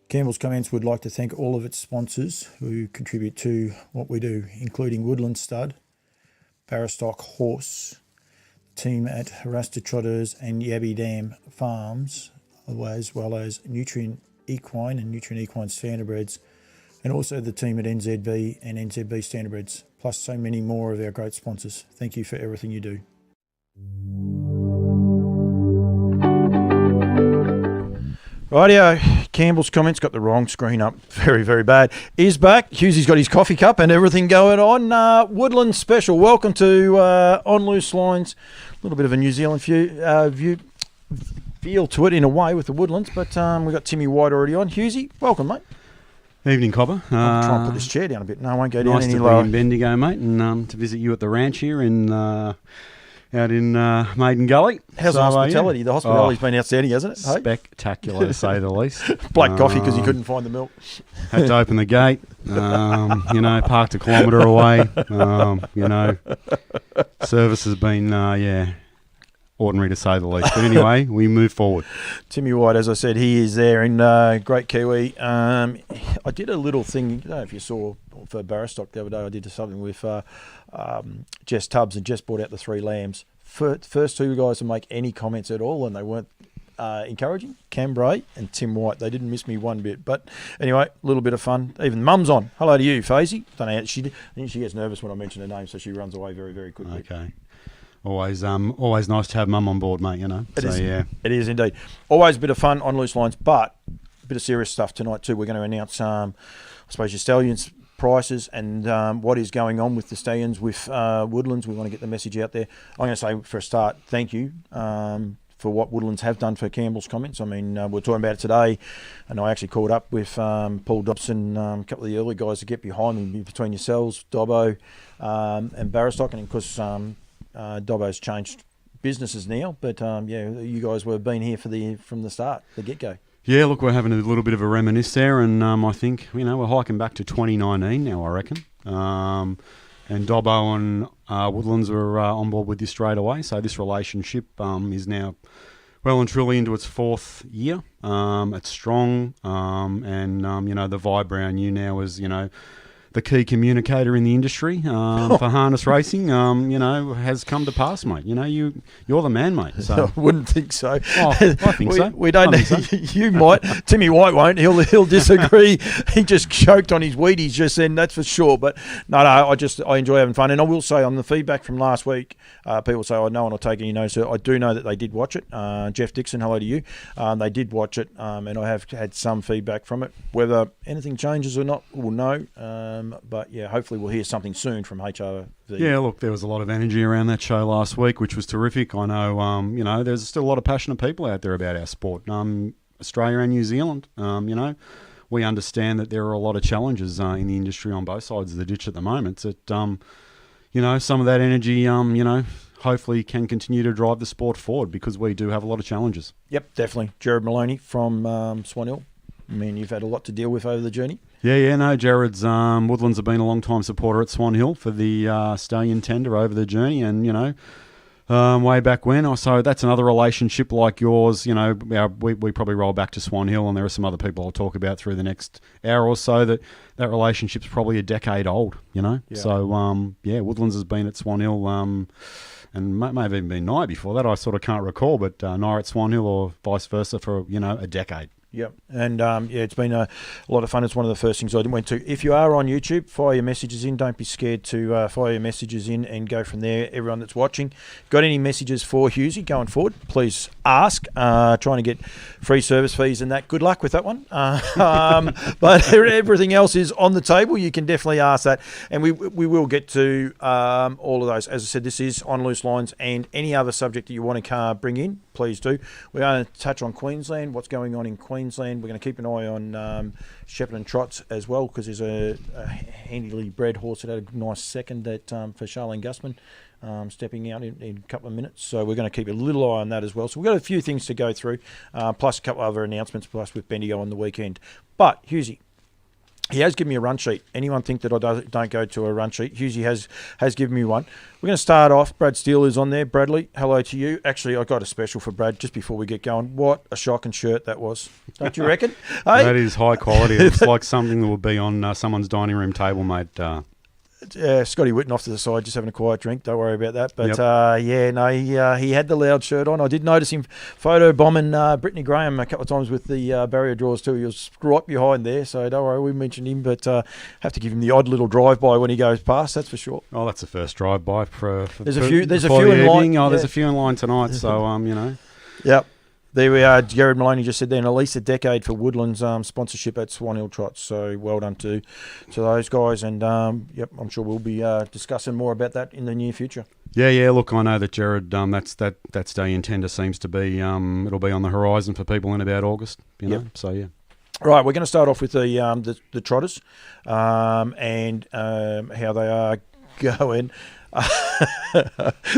Campbell's Comments would like to thank all of its sponsors who contribute to what we do, including Woodlands Stud, Barrastock Horse, team at Harasta Trotters and Yabby Dam Farms, as well as Nutrient Equine and Nutrient Equine Standardbreds, and also the team at NZB and NZB Standardbreds, plus so many more of our great sponsors. Thank you for everything you do. Rightio, Campbell's Comments got the wrong screen up. Very, very bad. Is back. Hughes got his coffee cup and everything going on. Woodlands special. Welcome to On Loose Lines. A little bit of a New Zealand feel to it in a way with the Woodlands, but we've got Timmy White already on. Hughesy, welcome, mate. Evening, Copper. I'll try and put this chair down a bit. No, I won't go down any lower. lower. Nice to be in Bendigo, mate, and to visit you at the ranch here out in Maiden Gully. How's the hospitality? The hospitality's been outstanding, hasn't it? Spectacular, to say the least. Black coffee because he couldn't find the milk. Had to open the gate, parked a kilometre away. Service has been, ordinary to say the least. But anyway, we move forward. Timmy White, as I said, he is there in Great Kiwi. I did a little thing, I don't know if you saw for Barrastock the other day, I did something with Jess Tubbs, and Jess brought out the 3 lambs. First 2 guys to make any comments at all, and they weren't encouraging. Cam Bray and Tim White. They didn't miss me one bit. But anyway, a little bit of fun. Even Mum's on. Hello to you, Faisy. Don't know how I think she gets nervous when I mention her name, so she runs away very, very quickly. Okay. Always nice to have Mum on board, mate, It is indeed. Always a bit of fun on Loose Lines, but a bit of serious stuff tonight too. We're going to announce, I suppose, your stallions prices and what is going on with the stallions with Woodlands. We want to get the message out there. I'm going to say for a start, thank you for what Woodlands have done for Campbell's Comments. I mean, we're talking about it today, and I actually caught up with Paul Dobson, a couple of the early guys to get behind me, between yourselves, Dobbo and Barrastock, and of course Dobbo's changed businesses now, but you guys were been here from the start, the get-go. Yeah, look, we're having a little bit of a reminisce there, and I think, we're hiking back to 2019 now, I reckon. And Dobbo and Woodlands were on board with this straight away, so this relationship is now well and truly into its 4th year. It's strong, and the vibe around you now is, the key communicator in the industry for harness racing, has come to pass, mate. You're the man, mate. So. I wouldn't think so. Oh, I think so. We don't. You might. Timmy White won't. He'll disagree. He just choked on his Wheaties just then. That's for sure. But no. I enjoy having fun, and I will say on the feedback from last week, people say, "Oh, no one will take any notice." I do know that they did watch it. Jeff Dixon, hello to you. They did watch it, and I have had some feedback from it. Whether anything changes or not, we'll know. But yeah, hopefully we'll hear something soon from HRV. Yeah, look, there was a lot of energy around that show last week, which was terrific. I know, there's still a lot of passionate people out there about our sport, Australia and New Zealand. We understand that there are a lot of challenges in the industry on both sides of the ditch at the moment. That some of that energy, hopefully can continue to drive the sport forward, because we do have a lot of challenges. Yep, definitely. Jared Maloney from Swan Hill. I mean, you've had a lot to deal with over the journey. Yeah, Jared's Woodlands have been a long-time supporter at Swan Hill for the stallion tender over the journey, and way back when. So that's another relationship like yours. We probably roll back to Swan Hill, and there are some other people I'll talk about through the next hour or so that relationship's probably a decade old. Yeah. So Woodlands has been at Swan Hill, and may have even been Nye before that. I sort of can't recall, but Nye at Swan Hill or vice versa for a decade. Yep, and it's been a lot of fun. It's one of the first things I went to. If you are on YouTube, fire your messages in. Don't be scared to fire your messages in and go from there. Everyone that's watching, got any messages for Hughesy going forward, please ask. Trying to get free service fees and that. Good luck with that one. But everything else is on the table. You can definitely ask that, and we will get to all of those. As I said, this is On Loose Lines, and any other subject that you want to bring in, please do. We're going to touch on Queensland, what's going on in Queensland. We're going to keep an eye on Shepherd and Trots as well, because there's a handily bred horse that had a nice second for Charlene Gusman stepping out in a couple of minutes. So we're going to keep a little eye on that as well. So we've got a few things to go through, plus a couple other announcements, plus with Bendigo on the weekend. But, Hughesy, He has given me a run sheet. Anyone think that I don't go to a run sheet? Hughesy has given me one. We're going to start off. Brad Steele is on there. Bradley, hello to you. Actually, I got a special for Brad just before we get going. What a shocking shirt that was. Don't you reckon? Hey? That is high quality. It looks like something that would be on someone's dining room table, mate. Scotty Whitten off to the side, just having a quiet drink. Don't worry about that. But he had the loud shirt on. I did notice him photo bombing Brittany Graham a couple of times with the barrier draws too. He was right behind there, so don't worry, we mentioned him. But have to give him the odd little drive-by when he goes past, that's for sure. Oh, that's the first drive-by for there's a few in line. Oh, there's a few in line tonight, so Yep. There we are. Jared Maloney just said then at least a decade for Woodlands sponsorship at Swan Hill Trots. So well done to those guys. And I'm sure we'll be discussing more about that in the near future. Yeah. Look, I know that Jared. That stallion tender seems to be. It'll be on the horizon for people in about August. You know. So yeah. Right, we're going to start off with the trotters and how they are going.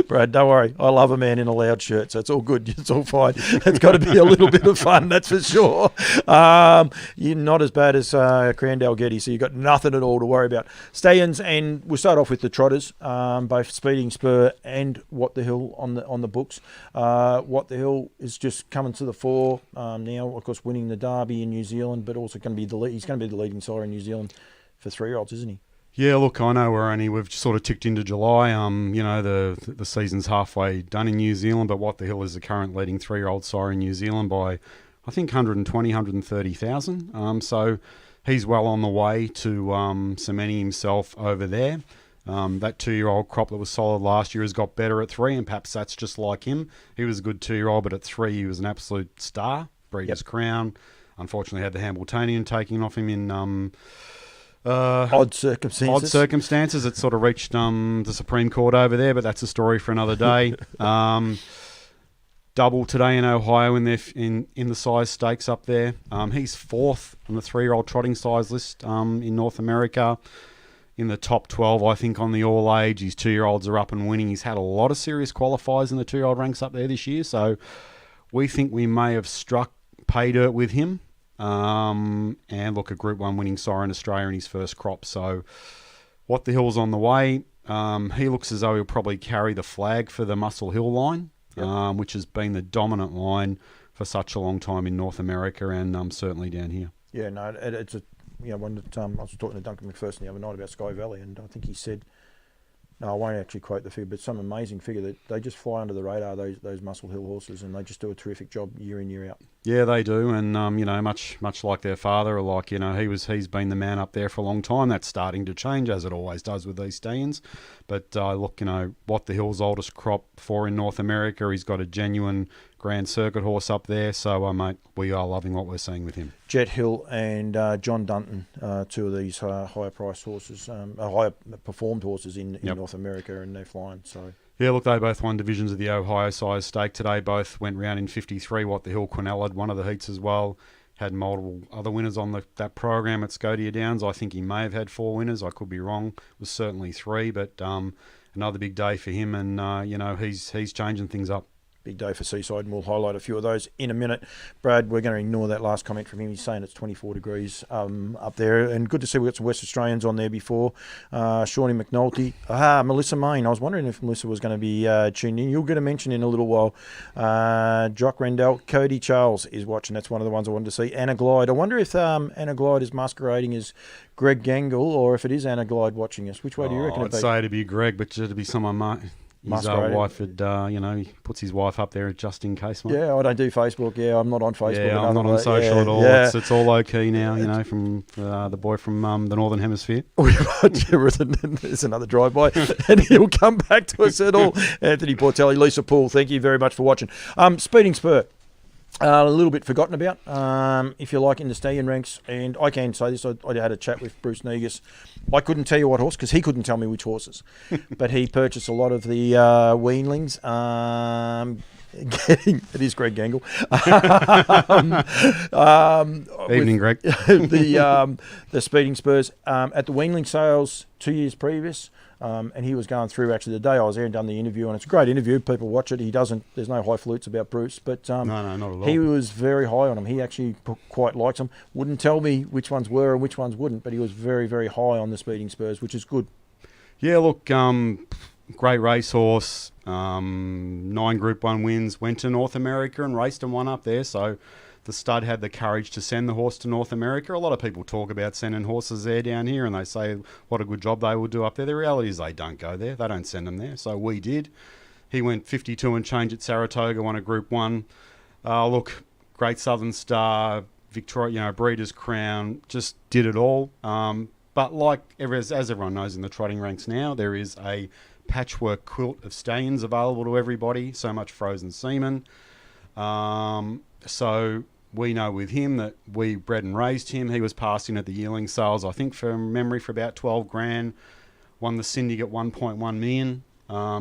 Brad, don't worry. I love a man in a loud shirt, so it's all good. It's all fine. It's got to be a little bit of fun, that's for sure. You're not as bad as Crandall Getty, so you've got nothing at all to worry about. Stallions, and we'll start off with the trotters, both Speeding Spur and What the Hill on the books. What the Hill is just coming to the fore now, of course, winning the Derby in New Zealand, but also going to be he's going to be the leading sire in New Zealand for 3-year-olds, isn't he? Yeah, look, I know we've sort of ticked into July. The season's halfway done in New Zealand, but What the Hill is the current leading 3-year-old sire in New Zealand by, I think, 130,000. So he's well on the way to cementing himself over there. That 2-year-old crop that was solid last year has got better at 3, and perhaps that's just like him. He was a good 2-year-old, but at 3 he was an absolute star. Breeders' Crown. Unfortunately, had the Hambletonian taking off him in... odd circumstances. It sort of reached the Supreme Court over there, but that's a story for another day. Double today in Ohio in the size stakes up there. He's 4th on the 3-year-old trotting size list in North America. In the top 12, I think, on the all age. His 2-year-olds are up and winning. He's had a lot of serious qualifiers in the 2-year-old ranks up there this year, so we think we may have struck pay dirt with him. And look, a Group 1 winning sire in Australia in his first crop. So What the Hill's on the way. He looks as though he'll probably carry the flag for the Muscle Hill line, which has been the dominant line for such a long time in North America and certainly down here. Yeah, no, it's a one that I was talking to Duncan McPherson the other night about Sky Valley, and I think he said, no, I won't actually quote the figure, but some amazing figure that they just fly under the radar, those Muscle Hill horses, and they just do a terrific job year in, year out. Yeah, they do, and much like their father, he's been the man up there for a long time. That's starting to change, as it always does with these stallions. But look, What the Hill's oldest crop for in North America. He's got a genuine Grand Circuit horse up there, so mate, we are loving what we're seeing with him. Jet Hill and John Dunton, two of these higher priced horses, higher performed horses in North America, and they're flying. So. Yeah, look, they both won divisions of the Ohio size stake today. Both went round in 53. What the Hill Quinella had one of the heats as well. Had multiple other winners on that program at Scotia Downs. I think he may have had 4 winners. I could be wrong. It was certainly 3, but another big day for him, and he's changing things up. Big day for Seaside, and we'll highlight a few of those in a minute. Brad, we're going to ignore that last comment from him. He's saying it's 24 degrees up there, and good to see we've got some West Australians on there before. Shawnee McNulty. Melissa Main. I was wondering if Melissa was going to be tuned in. You'll get a mention in a little while. Jock Rendell. Cody Charles is watching. That's one of the ones I wanted to see. Anna Glide. I wonder if Anna Glide is masquerading as Greg Gangle, or if it is Anna Glide watching us. Which way do you reckon I'd say it'd be Greg, but it'd be someone... His wife had, he puts his wife up there just in case, mate. Yeah, I don't do Facebook. Yeah, I'm not on Facebook. Yeah, I'm not on social at all. Yeah. It's all low-key now, from the boy from the Northern Hemisphere. There's another drive-by, and he'll come back to us at all. Anthony Portelli, Lisa Poole, thank you very much for watching. Speeding Spur. A little bit forgotten about, if you like, in the stallion ranks. And I can say this, I had a chat with Bruce Negus. I couldn't tell you what horse, because he couldn't tell me which horses. But he purchased a lot of the weanlings. It is Greg Gangle. Evening, Greg. The Speeding Spurs. At the weanling sales 2 years previous, and he was going through actually the day I was there and done the interview, and it's a great interview. People watch it. There's no highfalutin about Bruce, but No, not at all. he was very high on him. He actually quite likes them. Wouldn't tell me which ones were and which ones wouldn't, but he was very, very high on the Speeding Spurs, which is good. Yeah, look, great racehorse. 9 Group 1 wins. Went to North America and raced and won up there. So the stud had the courage to send the horse to North America. A lot of people talk about sending horses there down here, and they say what a good job they will do up there. The reality is they don't go there. They don't send them there. So we did. He went 52 and change at Saratoga, won a Group 1. Look, Great Southern Star, Victoria, Breeders' Crown, just did it all. But as everyone knows in the trotting ranks now, there is a patchwork quilt of stallions available to everybody, so much frozen semen. So we know with him that we bred and raised him. He was passed in at the yearling sales, I think, from memory, for about 12 grand. Won the syndicate at 1.1 million.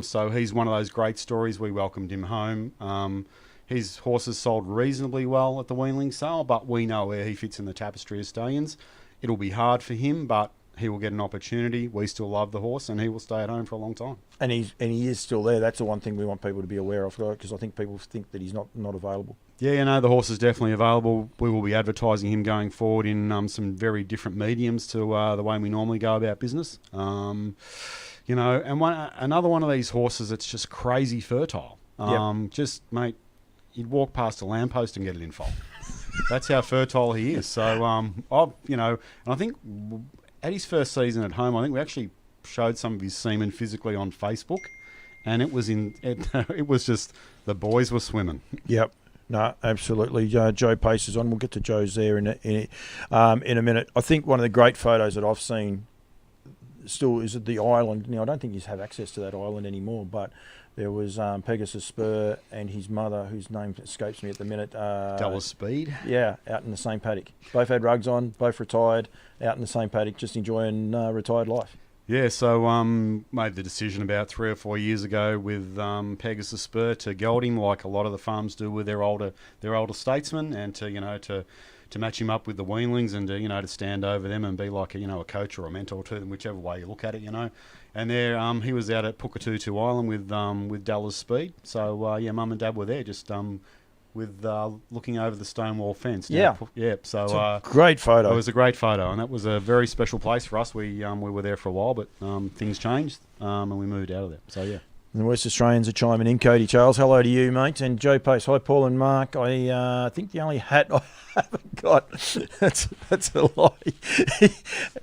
So he's one of those great stories. We welcomed him home. His horses sold reasonably well at the Wheeling sale, but we know where he fits in the tapestry of stallions. It'll be hard for him, but he will get an opportunity. We still love the horse, and he will stay at home for a long time. And he is still there. That's the one thing we want people to be aware of, because I think people think that he's not available. Yeah, the horse is definitely available. We will be advertising him going forward in some very different mediums to the way we normally go about business. And another one of these horses that's just crazy fertile. Just, mate, you'd walk past a lamppost and get it in foal. That's how fertile he is. So, and I think at his first season at home, I think we actually showed some of his semen physically on Facebook, and it was just the boys were swimming. Yep. No, absolutely. Joe Pace is on. We'll get to Joe's there in a minute. I think one of the great photos that I've seen still is at the island. Now, I don't think you have access to that island anymore, but there was Pegasus Spur and his mother, whose name escapes me at the minute. Dallas Speed? Yeah, out in the same paddock. Both had rugs on, both retired, out in the same paddock, just enjoying retired life. Yeah, so made the decision about 3 or 4 years ago with Pegasus Spur to geld him like a lot of the farms do with their older statesmen, and to match him up with the weanlings, and to stand over them and be like a coach or a mentor to them, whichever way you look at it, And there, he was out at Pukatutu Island with Dallas Speed. So Mum and Dad were there, just with looking over the Stonewall fence. Yeah. So it's a great photo. It was a great photo, and that was a very special place for us. We were there for a while, but things changed, and we moved out of there. So yeah. And the West Australians are chiming in. Cody Charles, hello to you, mate. And Joe Pace, hi, Paul and Mark. I think the only hat I haven't got, that's a lie. Do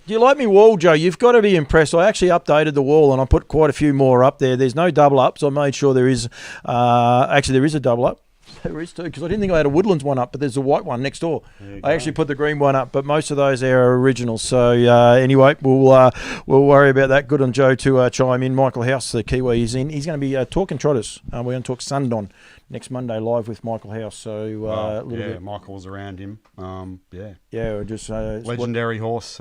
you like me wall, Joe? You've got to be impressed. I actually updated the wall, and I put quite a few more up there. There's no double ups. I made sure there is. Actually, there is a double up. There is too, because I didn't think I had a Woodlands one up, but there's a white one next door. I actually put the green one up, but most of those there are originals. So anyway, we'll worry about that. Good on Joe to chime in. Michael House, the Kiwi, is in. He's going to be talking trotters. We're going to talk Sundon next Monday live with Michael House. So bit. Michael's around him. Just legendary horse.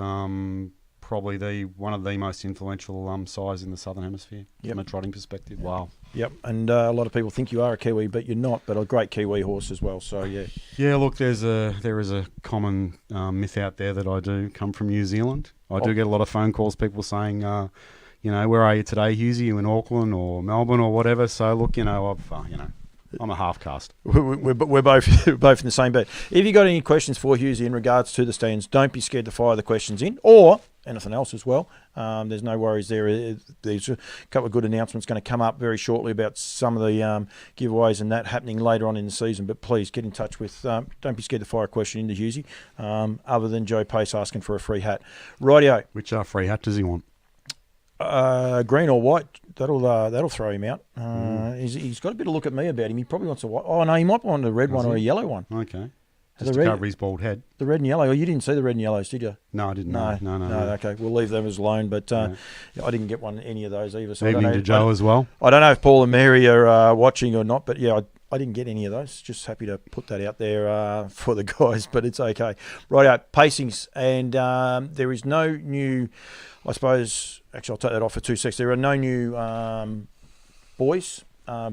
Probably one of the most influential sires in the Southern Hemisphere from a trotting perspective. Wow. Yep, and a lot of people think you are a Kiwi, but you're not. But a great Kiwi horse as well. So yeah. Yeah, look, there is a common myth out there that I do come from New Zealand. I do get a lot of phone calls, people saying, where are you today, Hughes? Are you in Auckland or Melbourne or whatever? So look, I'm a half caste. We're both in the same boat. If you got any questions for Hughes in regards to the stands, don't be scared to fire the questions in, or anything else as well. There's no worries there. There's a couple of good announcements going to come up very shortly about some of the giveaways and that happening later on in the season. But please get in touch with. Don't be scared to fire a question into Hughesy, other than Joe Pace asking for a free hat. Rightio. Which free hat does he want? Green or white? That'll throw him out. He's got a bit of look at me about him. He probably wants a white. Oh no, he might want a red one or a yellow one. Okay. Just to cover his bald head. The red and yellow. Oh, you didn't see the red and yellows, did you? No, I didn't. No. Okay, we'll leave them as alone. But I didn't get any of those either. So evening to Joe as well. I don't know if Paul and Mary are watching or not, but yeah, I didn't get any of those. Just happy to put that out there for the guys, but it's okay. Right out, pacings. And there is no new, I suppose, actually I'll take that off for 2 seconds. There are no new boys.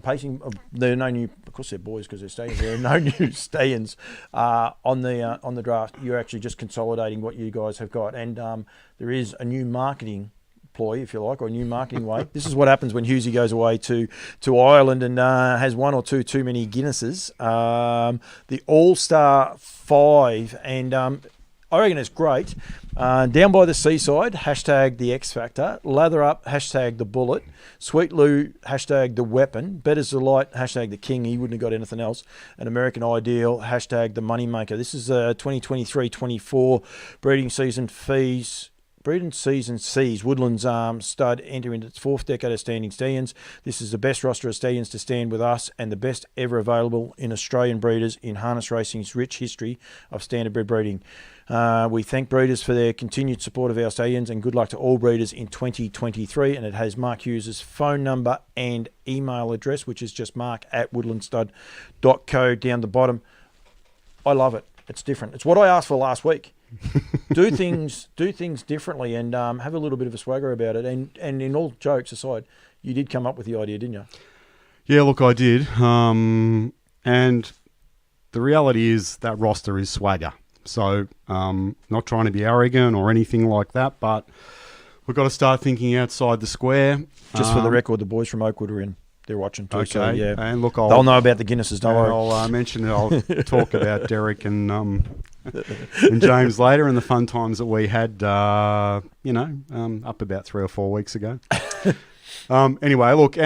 Pacing, there are no new. Of course, they're boys because they're stallions. There are no new stallions on the draft. You're actually just consolidating what you guys have got, and there is a new marketing ploy, if you like, or a new marketing way. This is what happens when Hughesy goes away to Ireland and has one or two too many Guinnesses. The All-Star 5, and I reckon it's great. Down by the seaside, hashtag the X Factor. Lather up, hashtag the bullet. Sweet Lou, hashtag the weapon. Better's the light, hashtag the king. He wouldn't have got anything else. An American Ideal, hashtag the moneymaker. This is 2023-24 breeding season fees. Breeding season sees Woodlands stud enter into its fourth decade of standing stallions. This is the best roster of stallions to stand with us and the best ever available in Australian breeders in harness racing's rich history of standardbred breeding. We thank breeders for their continued support of our stallions and good luck to all breeders in 2023. And it has Mark Hughes' phone number and email address, which is just mark@woodlandstud.co down the bottom. I love it. It's different. It's what I asked for last week. do things differently and have a little bit of a swagger about it. And in all jokes aside, you did come up with the idea, didn't you? Yeah, look, I did. And the reality is that roster is swagger. So not trying to be arrogant or anything like that, but we've got to start thinking outside the square. Just for the record, the boys from Oakwood are in. They're watching too. Okay. So, yeah. And look, they'll know about the Guinnesses, don't worry. I'll mention it. I'll talk about Derek and James later and the fun times that we had, up about 3 or 4 weeks ago. Anyway, look,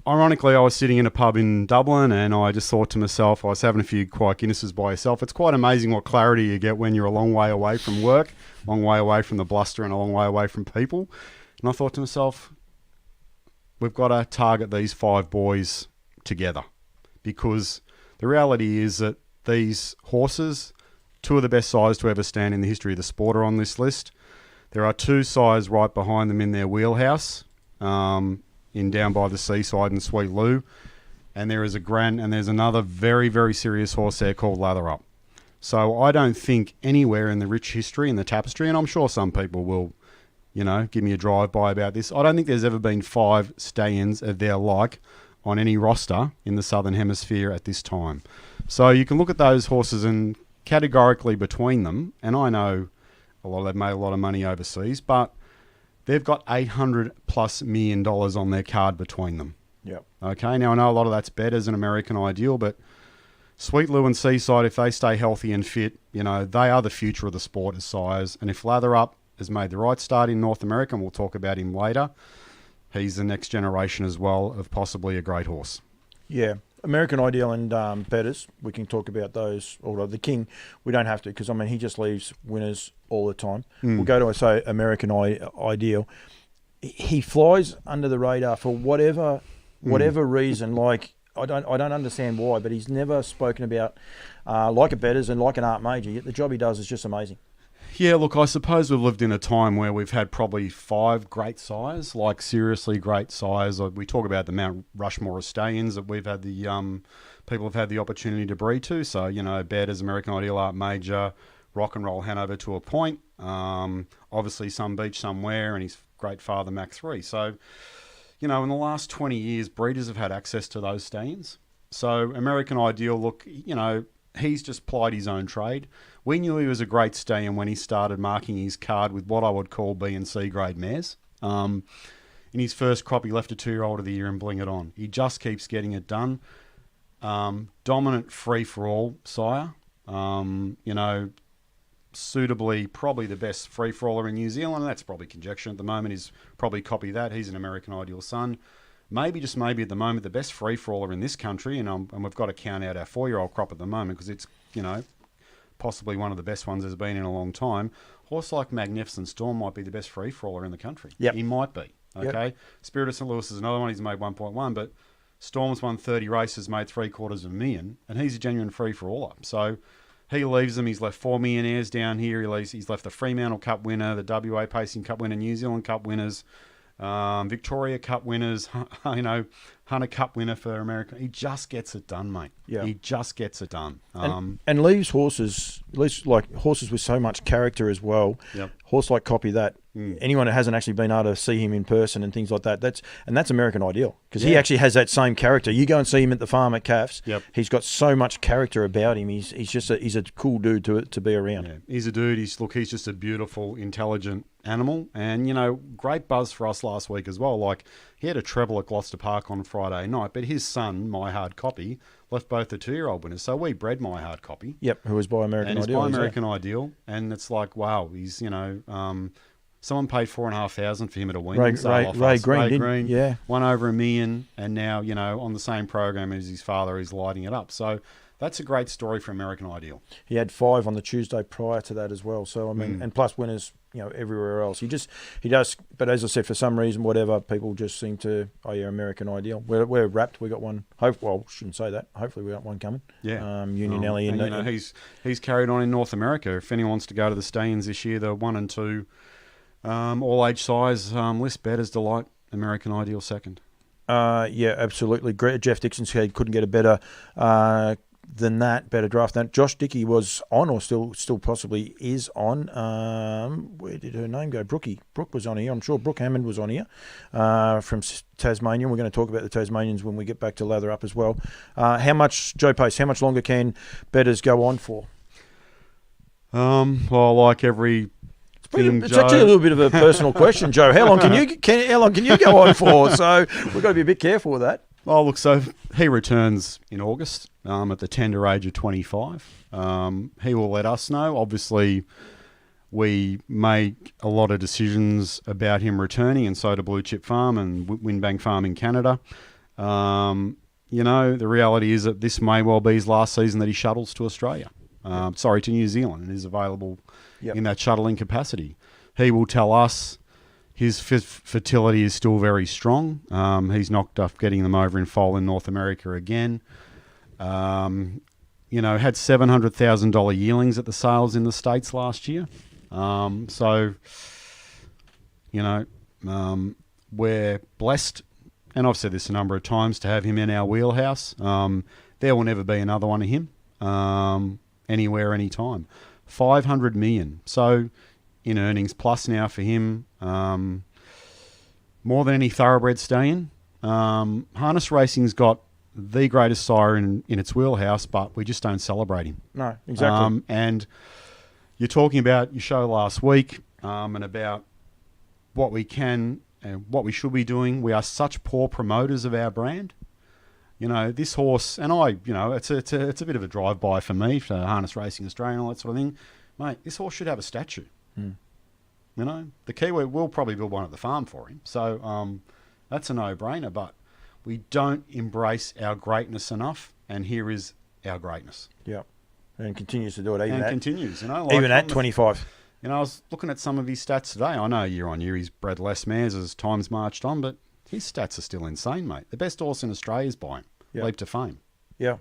ironically, I was sitting in a pub in Dublin and I just thought to myself, I was having a few quiet Guinnesses by yourself. It's quite amazing what clarity you get when you're a long way away from work, a long way away from the bluster and a long way away from people. And I thought to myself, we've got to target these 5 boys together because the reality is that these horses, 2 of the best sires to ever stand in the history of the sport are on this list. There are 2 sires right behind them in their wheelhouse, in Down by the Seaside and Sweet Lou. And there's another very, very serious horse there called Lather Up. So I don't think anywhere in the rich history and the tapestry, and I'm sure some people will give me a drive-by about this. I don't think there's ever been 5 stallions of their like on any roster in the Southern Hemisphere at this time. So you can look at those horses and categorically between them, and I know they've made a lot of money overseas, but they've got $800+ million on their card between them. Yep. Okay, now I know a lot of that's Better's an American Ideal, but Sweet Lou and Seaside, if they stay healthy and fit, they are the future of the sport as sires. And if Lather Up has made the right start in North America, and we'll talk about him later, he's the next generation as well of possibly a great horse. Yeah. American Ideal and Betters, we can talk about those. Although the King, we don't have to because, he just leaves winners all the time. We'll go to, say, American Ideal. He flies under the radar for whatever reason. Like, I don't understand why, but he's never spoken about like a Betters and like an Art Major. Yet the job he does is just amazing. Yeah, look, I suppose we've lived in a time where we've had probably 5 great sires, like seriously great sires. We talk about the Mount Rushmore of stallions that we've had people have had the opportunity to breed to. So, Betters, American Ideal, Art Major, Rock and Roll Hanover to a point. Obviously, Some Beach Somewhere and his great father, Mac 3. So, in the last 20 years, breeders have had access to those stallions. So, American Ideal, look, he's just plied his own trade. We knew he was a great stallion when he started marking his card with what I would call B and C grade mares. In his first crop, he left a 2-year-old of the year and Bling It On. He just keeps getting it done. Dominant free-for-all sire. Suitably probably the best free-for-aller in New Zealand. That's probably conjecture at the moment. Is probably copy that. He's an American Ideal son. Maybe, just maybe at the moment, the best free-for-aller in this country, and we've got to count out our 4-year-old crop at the moment because it's, possibly one of the best ones there's been in a long time. Horse like Magnificent Storm might be the best free-for-aller in the country. Yep. He might be. Okay. Yep. Spirit of St. Louis is another one. He's made 1.1, but Storm's won 30 races, made $750,000, and he's a genuine free-for-aller. So he leaves them. He's left 4 millionaires down here. He's left the Fremantle Cup winner, the WA Pacing Cup winner, New Zealand Cup winners, Victoria Cup winners, Hunter Cup winner for America. He just gets it done, mate. Yeah. He just gets it done. And leaves horses with so much character as well. Yep. Horse like Copy That, anyone that hasn't actually been able to see him in person and things like that, that's American Ideal, because he actually has that same character. You go and see him at the farm at Calf's. Yep. He's got so much character about him. He's just he's a cool dude to be around. Yeah. He's a dude. He's just a beautiful, intelligent animal, and great buzz for us last week as well. Like, he had a treble at Gloucester Park on Friday night, but his son, My Hard Copy, left both the 2-year-old winners. So we bred My Hard Copy. Yep, who was by American Ideal. By American Ideal, and it's like, wow, he's someone paid $4,500 for him at a win. Ray Green, yeah, won over $1 million, and now on the same program as his father, he's lighting it up. So that's a great story for American Ideal. He had 5 on the Tuesday prior to that as well. So I mean, and plus winners, everywhere else. He does. But as I said, for some reason, whatever, people just seem to, American Ideal. We're wrapped. We got one. Well, shouldn't say that. Hopefully, we got one coming. Yeah. Union Alley. He's carried on in North America. If anyone wants to go to the Stallions this year, the 1 and 2. All age size list, Bettor's Delight, American Ideal second. Yeah, absolutely. Great. Jeff Dixon said couldn't get a better than that, better draft than that. Josh Dickey was on, or still possibly is on. Where did her name go? Brooke was on here. I'm sure Brooke Hammond was on here from Tasmania. We're going to talk about the Tasmanians when we get back to Lather Up as well. How much, Joe Pace, how much longer can Bettors go on for? Well, like every... It's actually a little bit of a personal question, Joe. How long can you go on for? So we've got to be a bit careful with that. Oh, look, so he returns in August at the tender age of 25. He will let us know. Obviously, we make a lot of decisions about him returning, and so do Blue Chip Farm and Windbank Farm in Canada. The reality is that this may well be his last season that he shuttles to Australia. To New Zealand, and is available in that shuttling capacity. He will tell us his fertility is still very strong. He's knocked off getting them over in foal in North America again. Had $700,000 yearlings at the sales in the States last year. We're blessed, and I've said this a number of times, to have him in our wheelhouse. There will never be another one of him. Anywhere, anytime. $500 million. So in earnings plus now for him, more than any thoroughbred stallion. Harness racing's got the greatest sire in its wheelhouse, but we just don't celebrate him. No, exactly. And you're talking about your show last week and about what we can and what we should be doing. We are such poor promoters of our brand. This horse, and it's a bit of a drive-by for me, for Harness Racing Australia and all that sort of thing. Mate, this horse should have a statue. The Kiwi will probably build one at the farm for him. So that's a no-brainer, but we don't embrace our greatness enough, and here is our greatness. Yeah, and continues to do it. Continues, even at 25. I was looking at some of his stats today. I know year on year he's bred less mares as time's marched on, but his stats are still insane, mate. The best horse in Australia is by him. Yep. Leap to fame. Yeah.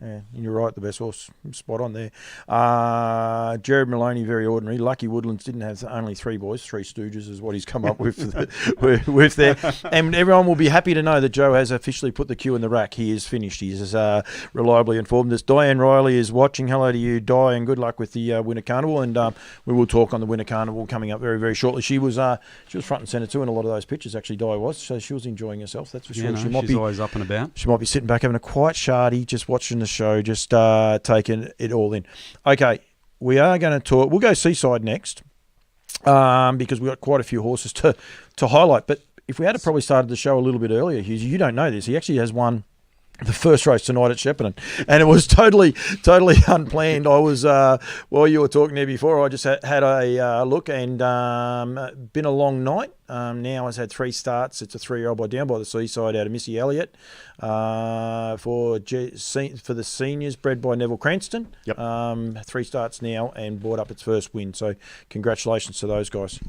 Yeah, and you're right, the best horse, spot on there. Jared Maloney, very ordinary. Lucky Woodlands didn't have only 3 boys, 3 stooges is what he's come up with with there. And everyone will be happy to know that Joe has officially put the cue in the rack. He is finished. He is reliably informed us. Diane Riley is watching. Hello to you, Di, and good luck with the Winter Carnival. And we will talk on the Winter Carnival coming up very, very shortly. She was front and centre too in a lot of those pictures, actually, Di was. So she was enjoying herself, that's for sure. She's always up and about. She might be sitting back having a quiet shardy, just watching the show, just taking it all in. Okay, we are going to talk. We'll go Seaside next because we've got quite a few horses to highlight. But if we had probably started the show a little bit earlier, Hughes, you don't know this. He actually has won the first race tonight at Shepparton, and it was totally unplanned. I was while you were talking there before, I just had a look, and been a long night. Now has had 3 starts. It's a 3-year-old down by the Seaside out of Missy Elliott for the seniors, bred by Neville Cranston. Yep. 3 starts now and brought up its first win. So congratulations to those guys.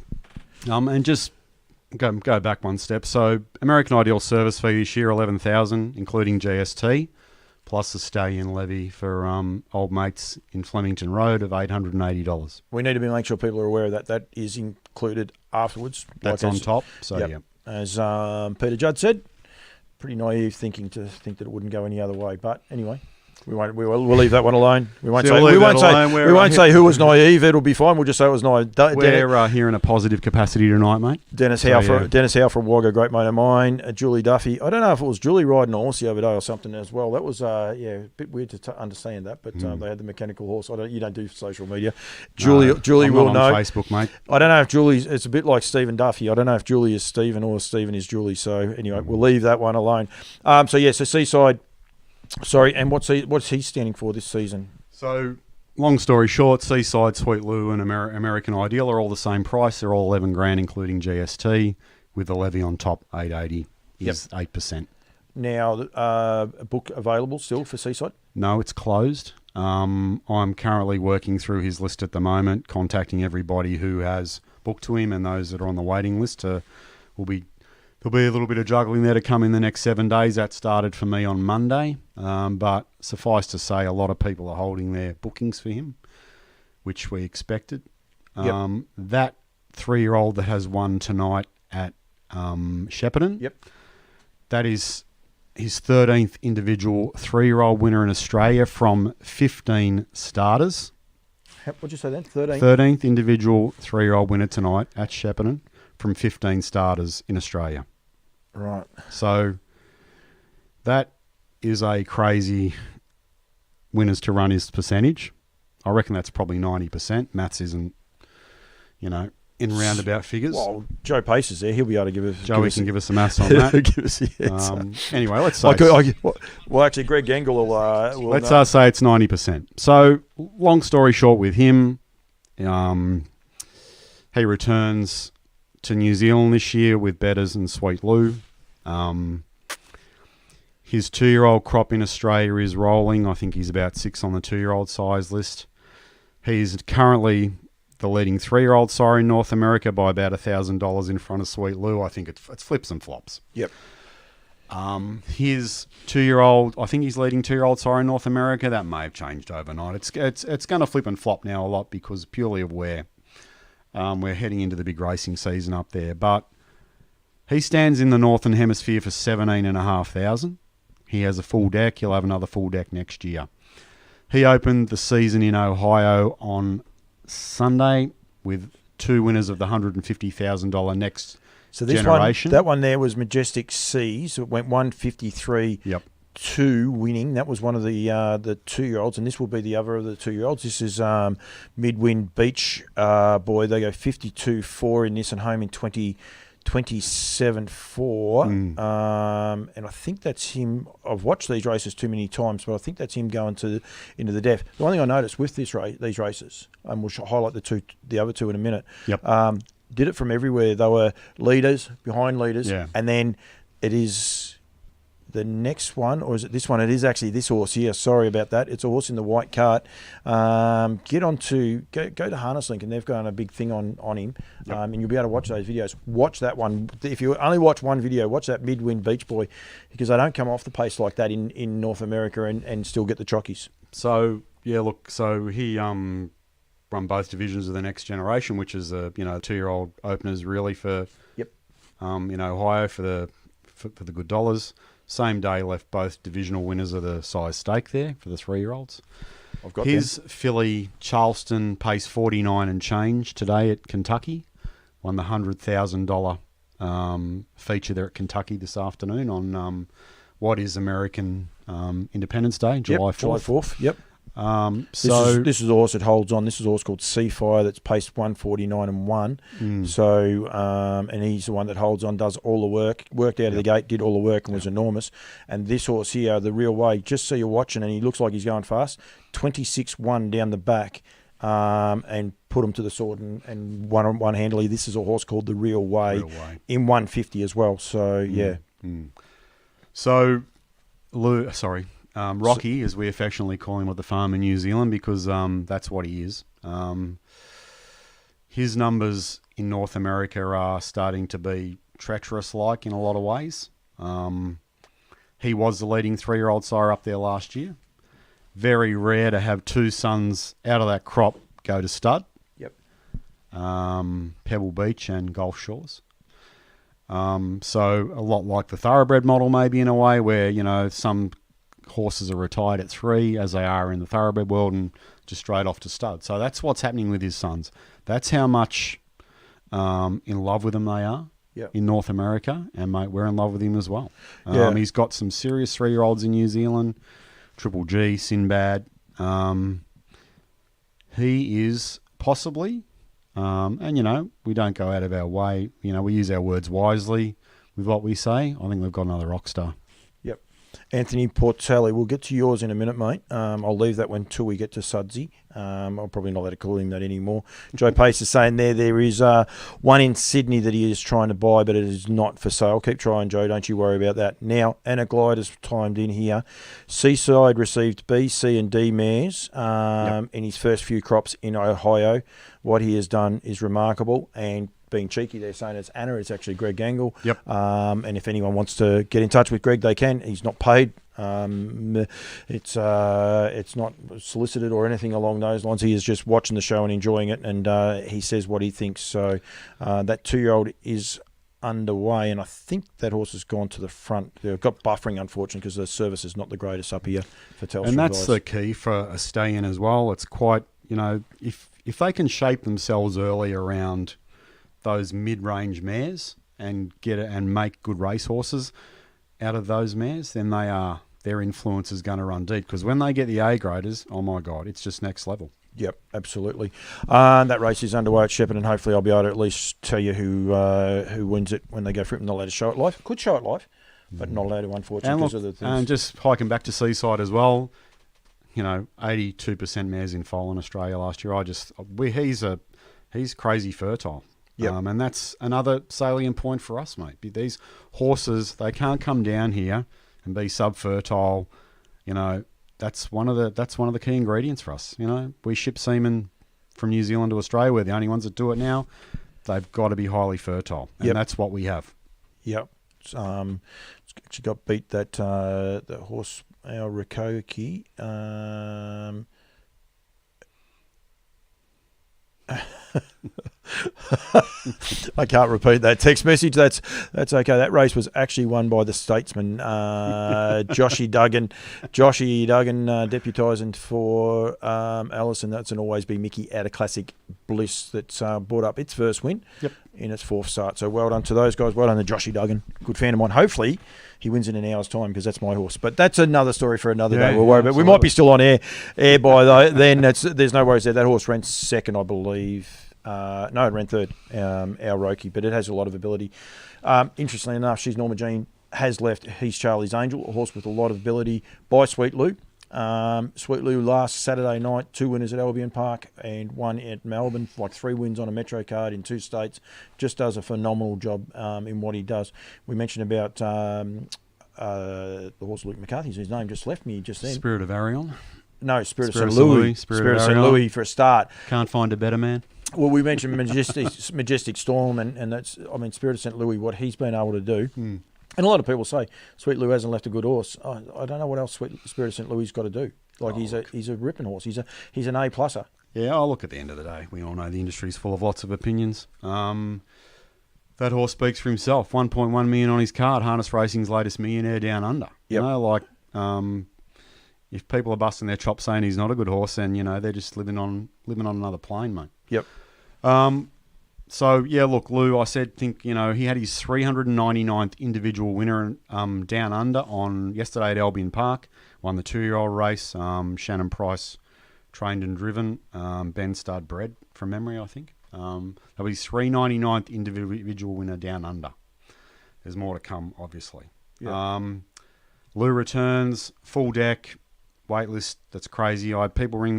And just go back one step. So American Ideal service fee this year, $11,000, including GST, plus the stallion levy for old mates in Flemington Road of $880. We need to make sure people are aware of that. That is included afterwards. That's on top. So yep. Yeah. As Peter Judd said, pretty naive thinking to think that it wouldn't go any other way. But anyway. We'll leave that one alone. We won't So say. we'll We leave won't that say. alone. We won't say who was naive. It'll be fine. We'll just say it was naive. We're here in a positive capacity tonight, mate. Dennis Howe from Wagga, great mate of mine. Julie Duffy. I don't know if it was Julie riding a horse the other day or something as well. That was a bit weird to understand that, but they had the mechanical horse. You don't do social media. Julie I'm will not know. on Facebook, mate. I don't know if Julie's. It's a bit like Stephen Duffy. I don't know if Julie is Stephen or Stephen is Julie. So anyway, we'll leave that one alone. So Seaside. Sorry, and what's he standing for this season? So, long story short, Seaside, Sweet Lou, and American Ideal are all the same price. They're all 11 grand, including GST, with the levy on top. 880 is 8%. Now, a book available still for Seaside? No, it's closed. I'm currently working through his list at the moment, contacting everybody who has booked to him, and those that are on the waiting list There'll be a little bit of juggling there to come in the next 7 days. That started for me on Monday. But suffice to say, a lot of people are holding their bookings for him, which we expected. That 3-year-old that has won tonight at Shepparton, that is his 13th individual 3-year-old winner in Australia from 15 starters. What'd you say then? 13th? 13th individual 3-year-old winner tonight at Shepparton from 15 starters in Australia. Right. So that is a crazy winners to runners percentage. I reckon that's probably 90%. Maths isn't, in roundabout figures. Well, Joe Pace is there. He'll be able to give us... Joey can give us some maths on that. Anyway, let's say... actually, Greg Engel will let's say it's 90%. So, long story short with him, he returns to New Zealand this year with Betters and Sweet Lou. His 2-year-old crop in Australia is rolling. I think he's about 6 on the 2-year-old size list. He's currently the leading 3-year-old sire in North America by about $1,000 in front of Sweet Lou. I think it's flips and flops. Yep. His 2-year-old, I think he's leading 2-year-old sire in North America. That may have changed overnight. It's going to flip and flop now a lot because purely of where we're heading into the big racing season up there. But he stands in the Northern Hemisphere for 17,500. He has a full deck. He'll have another full deck next year. He opened the season in Ohio on Sunday with 2 winners of the $150,000 next generation. That one there was Majestic Seas. It went 153. Yep. 2 winning. That was one of the 2-year-olds, and this will be the other of the 2-year-olds. This is Midwind Beach boy. They go 52-4 in this and home in 27-4. And I think that's him. I've watched these races too many times, but I think that's him going into the def. The one thing I noticed with these races, and we'll highlight the other two in a minute. Yep. Did it from everywhere. They were leaders, behind leaders, yeah. And then it is the next one, or is it this one? It is actually this horse here. Sorry about that. It's a horse in the white cart. Go to Harness Link, and they've got a big thing on him, yep. And you'll be able to watch those videos. Watch that one. If you only watch one video, watch that Midwind Beach Boy, because they don't come off the pace like that in North America and still get the chockies. So yeah, look. So he run both divisions of the next generation, which is 2-year-old openers really for in Ohio for the good dollars. Same day left both divisional winners of the size stake there for the 3-year-olds. I've got his filly Charleston pace 49 and change today at Kentucky. Won the $100,000 feature there at Kentucky this afternoon on what is American Independence Day, July 4th. July 4th. Yep. This is a horse that holds on. This is a horse called Seafire that's paced 149 and 1. So and he's the one that holds on, does all the work, worked out of the gate, did all the work and was enormous. And this horse here, the Real Way, just so you're watching, and he looks like he's going fast. 26-1 down the back, and put him to the sword and one handily. This is a horse called the Real Way in 150 as well. So So Rocky, as we affectionately call him at the farm in New Zealand, because that's what he is. His numbers in North America are starting to be treacherous-like in a lot of ways. He was the leading 3-year-old sire up there last year. Very rare to have 2 sons out of that crop go to stud. Yep. Pebble Beach and Gulf Shores. So a lot like the thoroughbred model, maybe in a way, where some horses are retired at 3, as they are in the thoroughbred world, and just straight off to stud. So that's what's happening with his sons. That's how much in love with them they are in North America, and mate, we're in love with him as well. He's got some serious 3-year-olds in New Zealand, Triple G, Sinbad. He is possibly, and we don't go out of our way. We use our words wisely with what we say. I think we've got another rock star. Yep. Anthony Portelli, we'll get to yours in a minute, mate. I'll leave that one till we get to Sudsy. I'll probably not allowed to call him that anymore. Joe Pace is saying there is one in Sydney that he is trying to buy, but it is not for sale. Keep trying, Joe. Don't you worry about that. Now, Anna Glide has timed in here. Seaside received B, C and D mares in his first few crops in Ohio. What he has done is remarkable, and being cheeky, they're saying it's Anna. It's actually Greg Gangle. Yep. And if anyone wants to get in touch with Greg, they can. He's not paid. It's not solicited or anything along those lines. He is just watching the show and enjoying it, and he says what he thinks. So that 2-year-old is underway, and I think that horse has gone to the front. They've got buffering, unfortunately, because the service is not the greatest up here for Telstra. And that's guys. the key for a stay-in as well. It's quite, if they can shape themselves early around those mid-range mares and and make good racehorses out of those mares, then their influence is going to run deep. Because when they get the A graders, oh my God, it's just next level. Yep, absolutely. That race is underway at Shepparton, and hopefully I'll be able to at least tell you who wins it when they go for it. I'm not allowed to show it live. Could show it live, but not allowed to, unfortunately, because of the things. And just hiking back to Seaside as well, 82% mares in foal in Australia last year. He's crazy fertile. Yep. And that's another salient point for us, mate. These horses, they can't come down here and be sub-fertile. That's one of the key ingredients for us. We ship semen from New Zealand to Australia. We're the only ones that do it now. They've got to be highly fertile, and that's what we have. Yep. It's actually got beat that the horse, our Rikoki. I can't repeat that text message. That's okay. That race was actually won by the Statesman, Joshy Duggan. Joshy Duggan deputising for Allison. That's an Always Be Mickey out of Classic Bliss that's brought up its first win in its 4th start. So well done to those guys. Well done to Joshy Duggan. Good fan of mine. Hopefully he wins in an hour's time, because that's my horse. But that's another story for another day. We'll worry about. We might be still on air by then. There's no worries there. That horse ran 2nd, I believe. No, it ran 3rd, our Roki, but it has a lot of ability. Interestingly enough, She's Norma Jean has left He's Charlie's Angel, a horse with a lot of ability, by Sweet Lou. Sweet Lou last Saturday night, 2 winners at Albion Park and 1 at Melbourne, like 3 wins on a Metro card in 2 states. Just does a phenomenal job in what he does. We mentioned about the horse Luke McCarthy's, whose name just left me just then. Spirit of Arion? No, Spirit of St. Louis. Spirit of St. Louis for a start. Can't find a better man. Well, we mentioned Majestic Storm, and that's, Spirit of St. Louis, what he's been able to do. And a lot of people say Sweet Lou hasn't left a good horse. I don't know what else Spirit of St. Louis has got to do. He's a ripping horse. He's an A-pluser. Yeah, look, at the end of the day, we all know the industry's full of lots of opinions. That horse speaks for himself. 1.1 million on his card. Harness Racing's latest millionaire down under. Yep. If people are busting their chops saying he's not a good horse, then they're just living on another plane, mate. Yep. So yeah, look, Lou, I think he had his 399th individual winner down under on yesterday at Albion Park. Won the 2-year-old race. Shannon Price trained and driven. Ben Stud bred from memory, I think. That was his 399th individual winner down under. There's more to come, obviously. Yep. Lou returns, full deck, waitlist. That's crazy.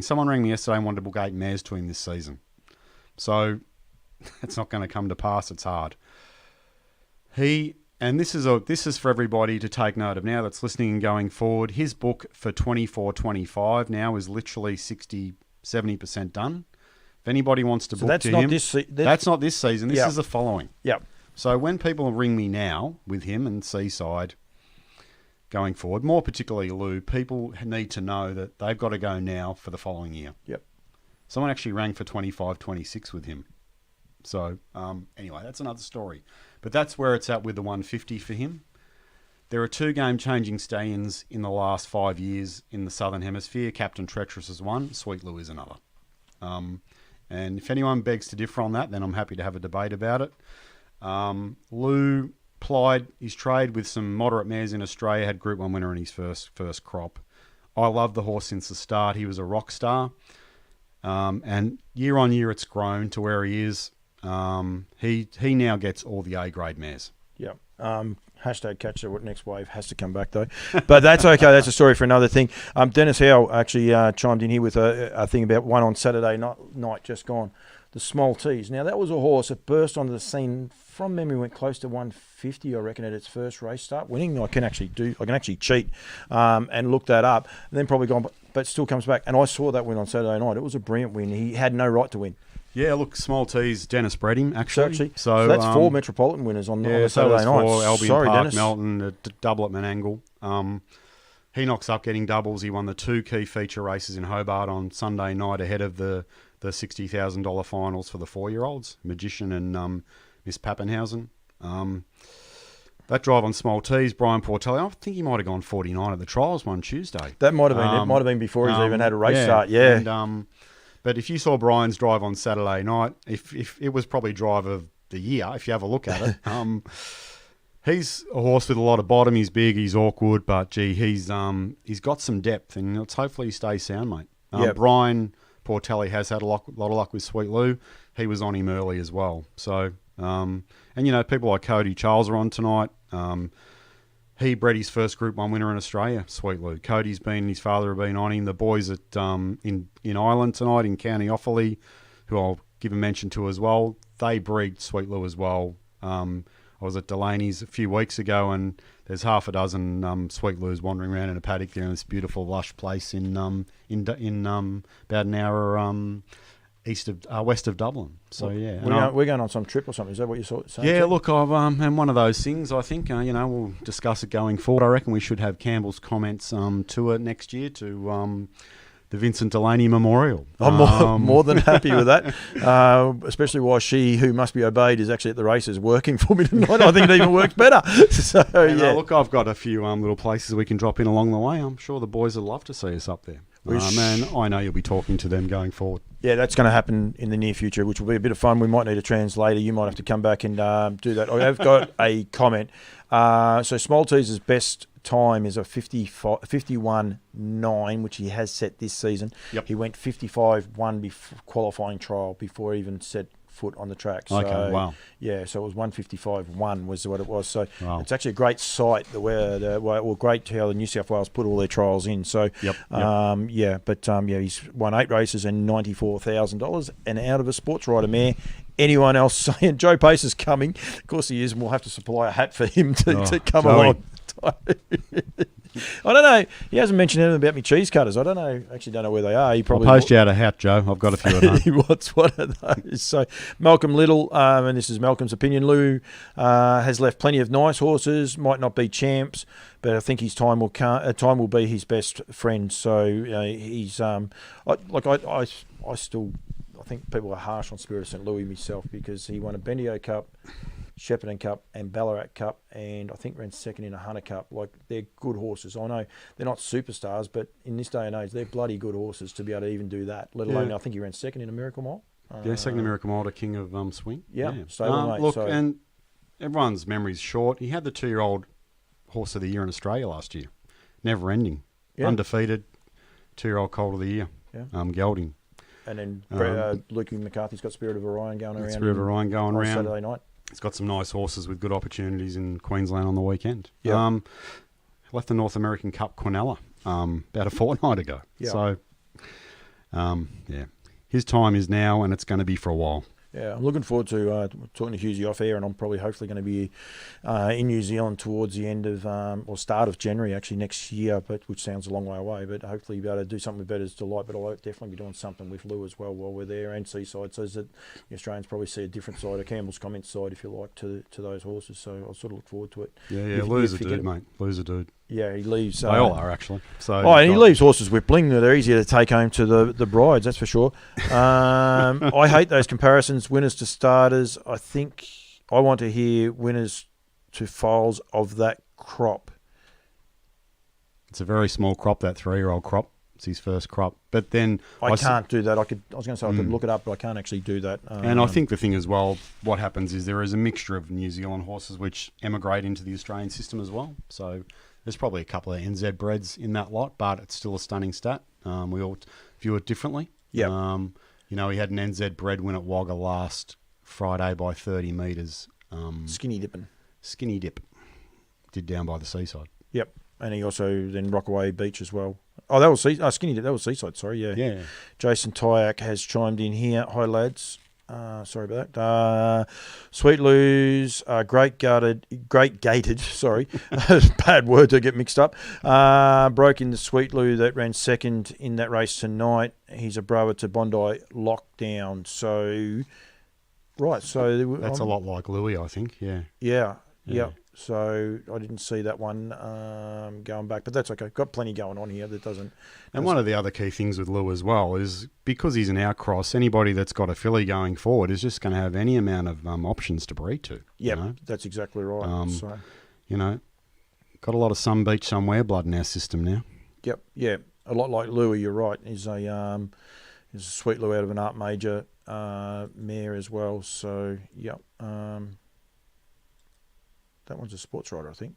Someone rang me yesterday and wanted to book 8 mares to him this season. So it's not going to come to pass. It's hard. And this is for everybody to take note of now that's listening and going forward. His book for 24-25 now is literally 60-70% done. If anybody wants to book to him, that's not this season. This is the following. Yep. So when people ring me now with him and Seaside going forward, more particularly Lou, people need to know that they've got to go now for the following year. Yep. Someone actually rang for 25-26 with him. So anyway, that's another story. But that's where it's at with the 150 for him. There are 2 game-changing stallions in the last 5 years in the Southern Hemisphere. Captain Treacherous is one, Sweet Lou is another. And if anyone begs to differ on that, then I'm happy to have a debate about it. Lou plied his trade with some moderate mares in Australia, had Group 1 winner in his first crop. I love the horse since the start. He was a rock star. And year on year, it's grown to where he is. He now gets all the A-grade mares. Yeah. Hashtag catch the next wave has to come back though, but that's okay. That's a story for another thing. Dennis Howe actually chimed in here with a thing about one on Saturday night just gone, the Small Tees. Now that was a horse that burst onto the scene from memory, went close to 150, I reckon, at its first race start winning. I can actually cheat and look that up, and then probably gone, but still comes back. And I saw that win on Saturday night. It was a brilliant win. He had no right to win. Yeah, look, Small T's, Dennis bred him, actually. So that's 4 Metropolitan winners on the Saturday night. Albion Sorry, Park, Dennis. Melton, double at Menangle. He knocks up getting doubles. He won the 2 key feature races in Hobart on Sunday night ahead of the $60,000 finals for the 4-year-olds, Magician and Miss Pappenhausen. That drive on Small T's, Brian Portelli, I think he might have gone 49 at the trials one Tuesday. That might have been it. Might have been before he's even had a race start. Yeah. And, but if you saw Brian's drive on Saturday night, if it was probably drive of the year, if you have a look at it. He's a horse with a lot of bottom. He's big, he's awkward, but gee, he's got some depth, and let's hopefully he stays sound, mate. Yep. Brian Portelli has had a lot of luck with Sweet Lou. He was on him early as well. So, and people like Cody Charles are on tonight. He bred his first Group 1 winner in Australia, Sweet Lou. Cody's been, his father have been on him. The boys at in Ireland tonight in County Offaly, who I'll give a mention to as well, they breed Sweet Lou as well. I was at Delaney's a few weeks ago, and there's half a dozen Sweet Lou's wandering around in a paddock there in this beautiful lush place in about an hour west of Dublin. So yeah, we're going on some trip or something. Is that what you're saying? Yeah, look, I've and one of those things. I think we'll discuss it going forward. I reckon we should have Campbell's comments tour next year to the Vincent Delaney Memorial. I'm more than happy with that, especially while she, who must be obeyed, is actually at the races working for me tonight. I think it even works better. So yeah, look, I've got a few little places we can drop in along the way. I'm sure the boys would love to see us up there. And I know you'll be talking to them going forward. Yeah, that's going to happen in the near future, which will be a bit of fun. We might need a translator. You might have to come back and do that. I have got a comment. So Small Tease's best time is a 51.9, which he has set this season. Yep. He went 55.1 qualifying trial before he even set foot on the track. So, okay, wow. Yeah, so it was 155.1 was what it was. So wow. It's actually a great sight, great how the New South Wales put all their trials in. So, he's won 8 races and $94,000 and out of a sports rider mare. Anyone else saying Joe Pace is coming? Of course he is, and we'll have to supply a hat for him to come along. I don't know. He hasn't mentioned anything about me cheese cutters. I don't know. Actually, don't know where they are. He probably I'll post you out a hat, Joe. I've got a few of those. He wants one of those. So Malcolm Little, and this is Malcolm's opinion. Lou has left plenty of nice horses. Might not be champs, but I think his time will be his best friend. So he's I think people are harsh on Spirit of St. Louis myself because he won a Bendigo Cup, Shepparton Cup and Ballarat Cup, and I think ran second in a Hunter Cup. Like, they're good horses. I know they're not superstars, but in this day and age, they're bloody good horses to be able to even do that, let alone I think he ran second in a Miracle Mile. Second in Miracle Mile to King of Swing. Yeah. Look, and everyone's memory's short. He had the 2-year-old Horse of the Year in Australia last year. Never ending. Yeah. Undefeated. 2-year-old Colt of the Year. Yeah. Gelding. And then Luke McCarthy's got Spirit of Orion going around. Spirit of Orion going around. Saturday night. He's got some nice horses with good opportunities in Queensland on the weekend. Yeah. Left the North American Cup Quinella about a fortnight ago. Yeah. So, his time is now, and it's going to be for a while. Yeah, I'm looking forward to talking to Hughesy off air, and I'm probably hopefully going to be in New Zealand towards the end of or start of January actually next year, which sounds a long way away. But hopefully be able to do something with Bettor's Delight. But I'll definitely be doing something with Lou as well while we're there, and Seaside, so that the Australians probably see a different side of Campbell's comments side, if you like, to those horses. So I'll sort of look forward to it. Yeah, Lou's a dude, mate. Lou's a dude. Yeah, he leaves. They all are, actually. So and he leaves horses with bling. They're easier to take home to the brides, that's for sure. I hate those comparisons, winners to starters. I think I want to hear winners to foals of that crop. It's a very small crop, that 3-year-old crop. It's his first crop. But then I can't do that. I was going to say I could look it up, but I can't actually do that. And I think the thing as well, what happens is there is a mixture of New Zealand horses which emigrate into the Australian system as well. So there's probably a couple of NZ breds in that lot, but it's still a stunning stat. We all view it differently. Yeah. He had an NZ bred win at Wagga last Friday by 30 metres. Skinny dipping. Skinny dip. Did down by the seaside. Yep. And he also then Rockaway Beach as well. Oh, that was Skinny dip. That was Seaside, sorry, yeah. Yeah. Jason Tyak has chimed in here. Hi, lads. Sorry about that. Sweet Lou's, great gated, sorry. Bad word to get mixed up. Broke in the Sweet Lou that ran second in that race tonight. He's a brother to Bondi Lockdown. So, right. So that's a lot like Louis, I think, yeah. Yeah. So I didn't see that one going back, but that's okay. Got plenty going on here that doesn't. And one of the other key things with Lou as well is because he's an outcross, anybody that's got a filly going forward is just going to have any amount of options to breed to. Yeah, that's exactly right. Got a lot of some beach somewhere blood in our system now. Yep, yeah, a lot like Louis. You're right. He's a Sweet Lou out of an Art Major mare as well. So that one's a sports rider, I think.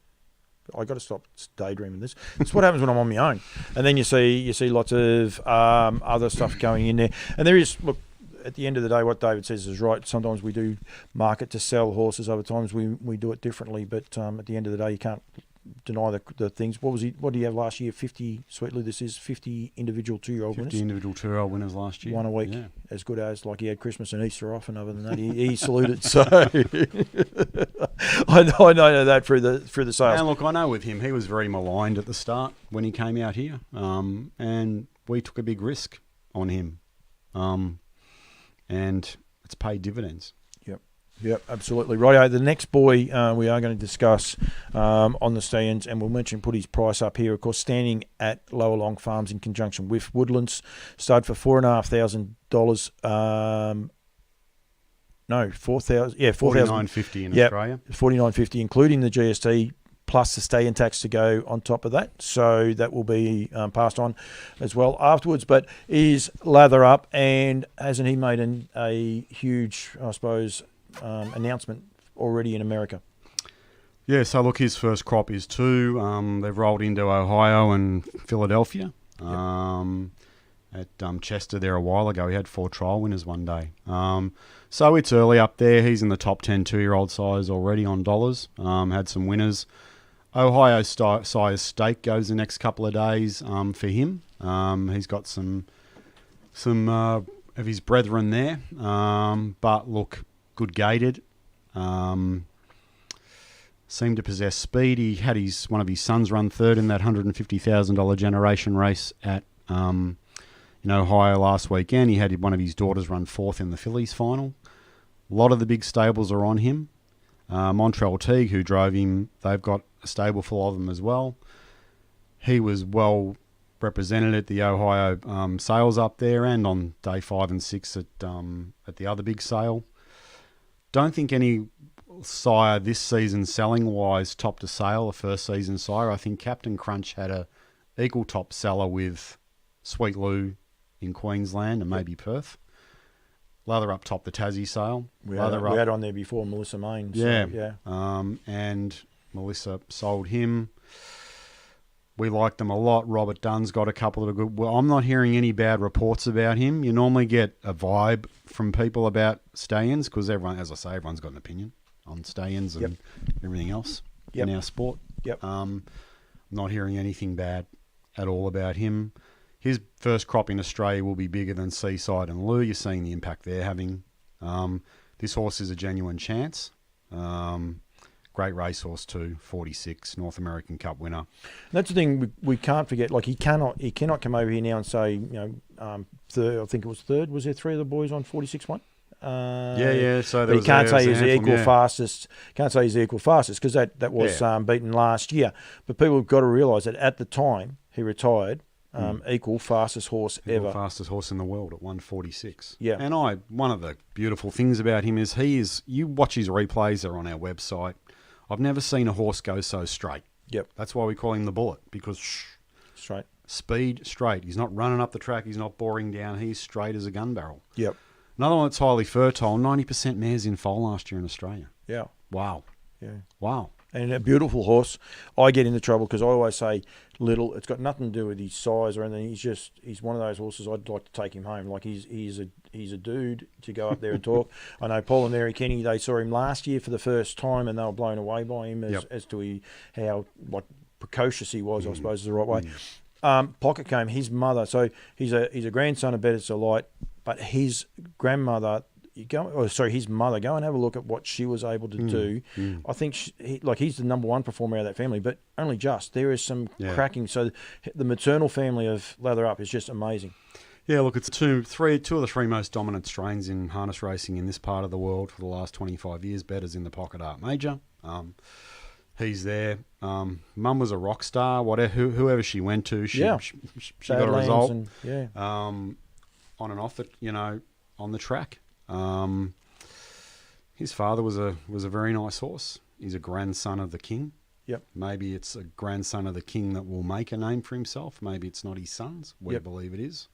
I got to stop daydreaming this. It's what happens when I'm on my own, and then you see lots of other stuff going in there. And there is, look, at the end of the day, what David says is right. Sometimes we do market to sell horses. Other times we do it differently. But at the end of the day, you can't deny the things. What did he have last year? 50, Sweetly, this is 50 individual 2-year-old winners. 50 individual 2-year-old winners last year. One a week, as good as, like he had Christmas and Easter off, and other than that, he saluted. So I know that through the sales. And look, I know with him, he was very maligned at the start when he came out here, and we took a big risk on him, and it's paid dividends. Yep, absolutely. Righto, the next boy we are going to discuss on the Stallions, and we'll mention, put his price up here, of course, standing at Lower Long Farms in conjunction with Woodlands. Started for $4,500. No, 4,000. Yeah, 4,950 in Australia. $4,950, including the GST plus the stallion tax to go on top of that. So that will be passed on as well afterwards. But he's lather up, and hasn't he made a huge, I suppose, announcement already in America? Yeah, so look, his first crop is 2. They've rolled into Ohio and Philadelphia. At Chester there a while ago. He had 4 trial winners one day. So it's early up there. He's in the top 10 2-year-old size already on dollars. Had some winners. Ohio size stake goes the next couple of days for him. He's got some of his brethren there. But look, good gated. Seemed to possess speed. He had one of his sons run third in that $150,000 generation race at in Ohio last weekend. He had one of his daughters run 4th in the Phillies final. A lot of the big stables are on him. Montreal Teague, who drove him, they've got a stable full of them as well. He was well represented at the Ohio sales up there, and on day 5 and 6 at the other big sale. Don't think any sire this season selling wise topped a sale, a first season sire. I think Captain Crunch had a equal top seller with Sweet Lou in Queensland and maybe Perth. Lather up top the Tassie sale. We had on there before Melissa Main. So, yeah. And Melissa sold him. We like them a lot. Robert Dunn's got a couple that are good. Well, I'm not hearing any bad reports about him. You normally get a vibe from people about stallions because everyone, as I say, everyone's got an opinion on stallions and everything else in our sport. I'm not hearing anything bad at all about him. His first crop in Australia will be bigger than Seaside and Lou. You're seeing the impact they're having. This horse is a genuine chance. Great racehorse too, 46, North American Cup winner. That's the thing we can't forget. Like he cannot come over here now and say, third. I think it was third. Was there 3 of the boys on 46-1? So he can't say he's the equal fastest. Can't say he's the equal fastest because that was beaten last year. But people have got to realise that at the time he retired, equal fastest horse ever. Fastest horse in the world at 146. Yeah. And one of the beautiful things about him is you watch his replays, they're on our website. I've never seen a horse go so straight. Yep. That's why we call him the Bullet, because Straight. Speed, straight. He's not running up the track. He's not boring down. He's straight as a gun barrel. Yep. Another one that's highly fertile, 90% mares in foal last year in Australia. Yeah. Wow. Yeah. Wow. And a beautiful horse. I get into trouble because I always say little. It's got nothing to do with his size or anything. He's one of those horses I'd like to take him home. Like he's a dude to go up there and talk. I know Paul and Mary Kenny, they saw him last year for the first time and they were blown away by him as to how precocious he was, I suppose is the right way. Pocket Came, his mother, so he's a grandson of Better Delight, but his grandmother, his mother, go and have a look at what she was able to do. I think he's the number one performer out of that family, but only just. There is some cracking. So the maternal family of Lather Up is just amazing. Yeah, look, it's two of the three most dominant strains in harness racing in this part of the world for the last 25 years. Better's in the Pocket Art Major. He's there. Mum was a rock star. Whoever she went to, she got a result. On and off it, on the track. His father was a very nice horse. He's a grandson of the king. Yep. Maybe it's a grandson of the king that will make a name for himself. Maybe it's not his son's. We believe it is.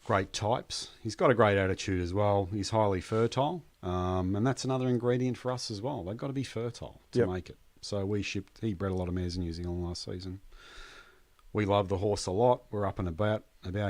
Great types. He's got a great attitude as well. He's highly fertile. And that's another ingredient for us as well. They've got to be fertile to make it. So he bred a lot of mares in New Zealand last season. We love the horse a lot. We're up and about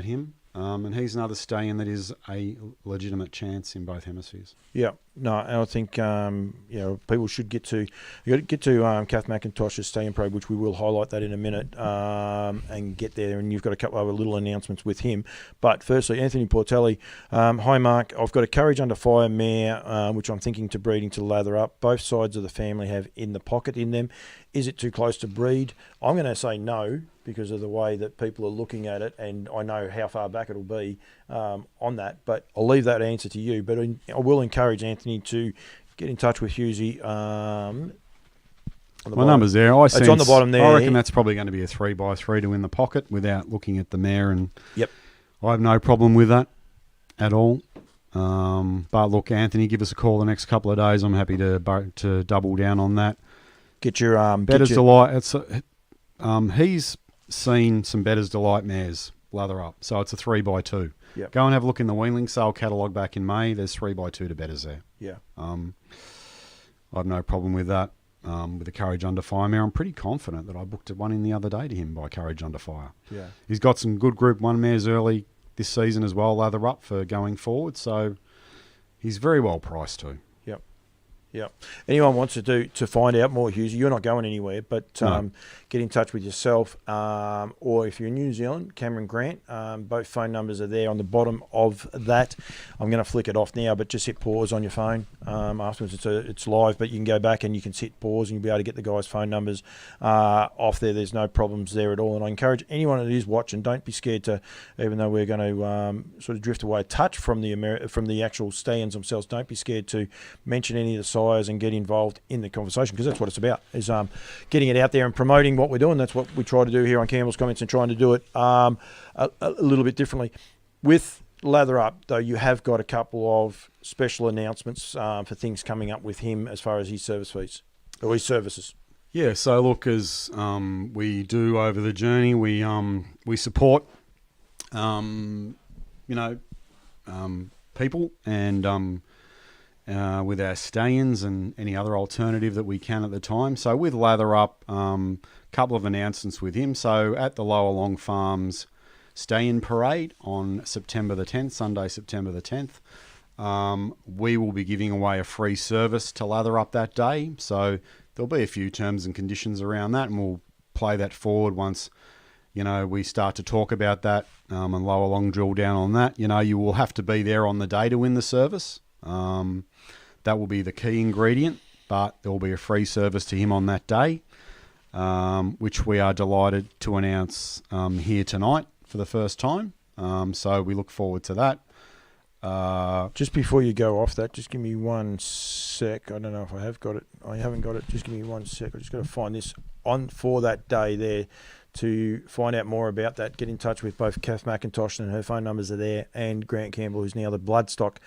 him. And he's another stallion that is a legitimate chance in both hemispheres. Yeah, no, and I think people should get to Kath McIntosh's Stallion Parade, which we will highlight that in a minute, and get there. And you've got a couple of other little announcements with him. But firstly, Anthony Portelli, hi Mark. I've got a Courage Under Fire mare, which I'm thinking to breeding to Lather Up. Both sides of the family have In the Pocket in them. Is it too close to breed? I'm going to say no, because of the way that people are looking at it, and I know how far back it'll be on that. But I'll leave that answer to you. But I will encourage Anthony to get in touch with Hughesy. My number's there. It's on the bottom there. I reckon that's probably going to be a 3x3 to In the Pocket without looking at the mare. And I have no problem with that at all. But look, Anthony, give us a call the next couple of days. I'm happy to double down on that. Get your Better's Delight. He's seen some Better's Delight mares Lather Up, so it's a 3x2. Yep. Go and have a look in the Weanling sale catalogue back in May. There's 3x2 to Better's there. Yeah. I have no problem with that. With the Courage Under Fire mare, I'm pretty confident that I booked one in the other day to him by Courage Under Fire. Yeah. He's got some good Group 1 mares early this season as well, Lather Up, for going forward, so he's very well priced too. Yep. Anyone wants to find out more, Hughes, you're not going anywhere, but No. Get in touch with yourself, or if you're in New Zealand, Cameron Grant. Both phone numbers are there on the bottom of that. I'm going to flick it off now, but just hit pause on your phone. Afterwards, it's live, but you can go back and you can hit pause and you'll be able to get the guys' phone numbers off there. There's no problems there at all. And I encourage anyone that is watching, don't be scared to, even though we're going to sort of drift away a touch from the actual stallions themselves, don't be scared to mention any of the sires and get involved in the conversation, because that's what it's about, is getting it out there and promoting what we're doing. That's what we try to do here on Campbell's Comments, and trying to do it a little bit differently. With Lather Up, though, you have got a couple of special announcements for things coming up with him as far as his service fees or his services. Yeah, so look, as we do over the journey, we support people and with our stallions and any other alternative that we can at the time. So with Lather Up, couple of announcements with him. So at the Lower Long Farms Stallion Parade on September the 10th, Sunday, September the 10th, we will be giving away a free service to Lather Up that day. So there'll be a few terms and conditions around that, and we'll play that forward once, we start to talk about that and Lower Long drill down on that. You will have to be there on the day to win the service. That will be the key ingredient, but there will be a free service to him on that day, which we are delighted to announce here tonight for the first time. So we look forward to that. Just before you go off that, just give me 1 sec. I don't know if I have got it. I haven't got it. Just give me 1 sec. I just got to find this on for that day there to find out more about that. Get in touch with both Kath McIntosh, and her phone numbers are there, and Grant Campbell, who's now the bloodstock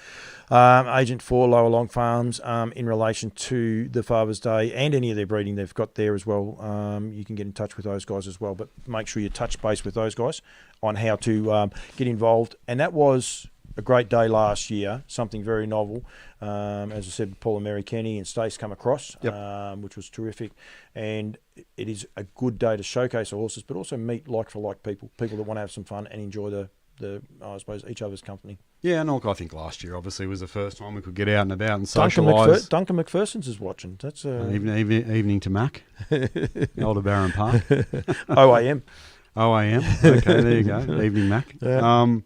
agent for Lower Long Farms in relation to the Father's Day and any of their breeding they've got there as well. You can get in touch with those guys as well, but make sure you touch base with those guys on how to get involved. And that was a great day last year, something very novel. As I said, Paul and Mary Kenny and Stace come across, which was terrific. And it is a good day to showcase the horses, but also meet like-for-like people that want to have some fun and enjoy the I suppose, each other's company. Yeah, and look, I think last year obviously was the first time we could get out and about and socialise. Duncan McPherson's is watching. That's evening to Mac, Aldebaran Park. OAM. OAM. Okay, there you go. Evening Mac. Yeah.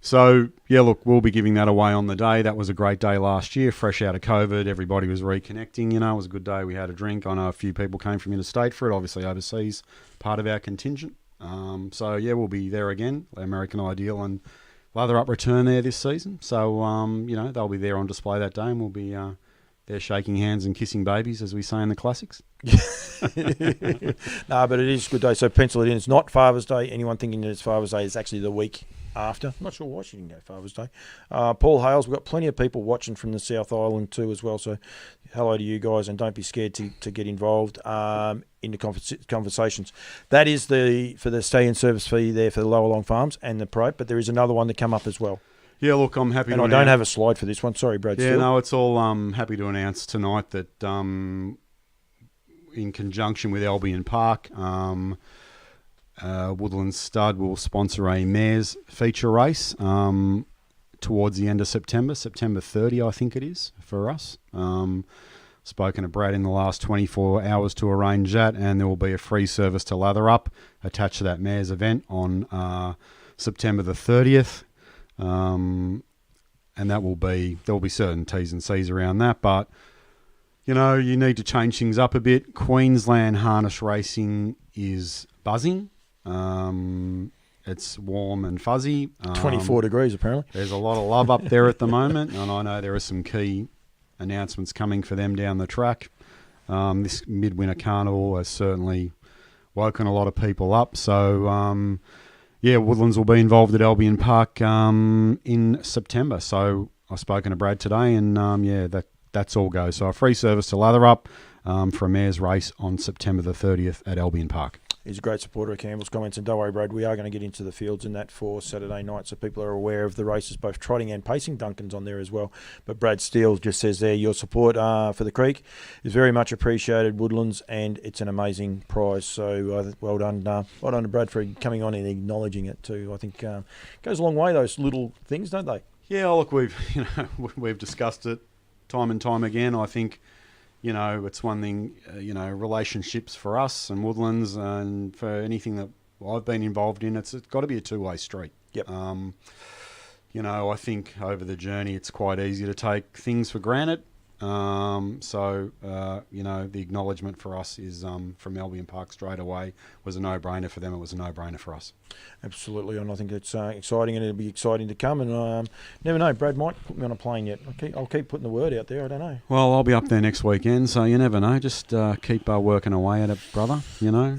So, yeah, look, we'll be giving that away on the day. That was a great day last year, fresh out of COVID. Everybody was reconnecting, you know. It was a good day. We had a drink. I know a few people came from interstate for it, obviously overseas, part of our contingent. So, yeah, we'll be there again, American Ideal and Lather Up return there this season. So, you know, they'll be there on display that day, and we'll be there shaking hands and kissing babies, as we say in the classics. No, but it is a good day, so pencil it in. It's not Father's Day. Anyone thinking that it's Father's Day, it's actually the week after. I'm not sure why she didn't go Father's Day. Paul Hales, we've got plenty of people watching from the South Island too as well, so hello to you guys, and don't be scared to get involved in the conversations. That is for the stay-in service fee there for the Lower Long Farms and the Pro, but there is another one to come up as well. Yeah, look, I'm happy and I don't have a slide for this one. Sorry, Brad. Yeah, no, it's all happy to announce tonight that in conjunction with Albion Park, Woodlands Stud will sponsor a mares feature race towards the end of September 30, I think it is, for us. Spoken to Brad in the last 24 hours to arrange that, and there will be a free service to Lather Up attached to that mares event on September the 30th. And there will be certain T's and C's around that, but you know, you need to change things up a bit. Queensland harness racing is buzzing. It's warm and fuzzy. 24 degrees, apparently. There's a lot of love up there at the moment, and I know there are some key announcements coming for them down the track. This midwinter carnival has certainly woken a lot of people up. So, yeah, Woodlands will be involved at Albion Park in September. So I've spoken to Brad today, and yeah, that's all go. So a free service to Lather Up for a mares race on September the 30th at Albion Park. He's a great supporter of Campbell's comments, and don't worry, Brad, we are going to get into the fields in that for Saturday night, so people are aware of the races, both trotting and pacing. Duncan's on there as well. But Brad Steele just says there, your support for the Creek is very much appreciated, Woodlands, and it's an amazing prize. So well done to Brad for coming on and acknowledging it too. I think it goes a long way, those little things, don't they? Yeah, look, we've discussed it time and time again. I think, you know, it's one thing, you know, relationships for us and Woodlands, and for anything that I've been involved in, it's got to be a two-way street. Yep. You know, I think over the journey, it's quite easy to take things for granted. So, you know, the acknowledgement for us is from Albion Park straight away was a no-brainer for them. It was a no-brainer for us. Absolutely, and I think it's exciting, and it'll be exciting to come. And never know, Brad might put me on a plane yet. I'll keep putting the word out there. I don't know. Well, I'll be up there next weekend, so you never know. Just keep working away at it, brother. You know,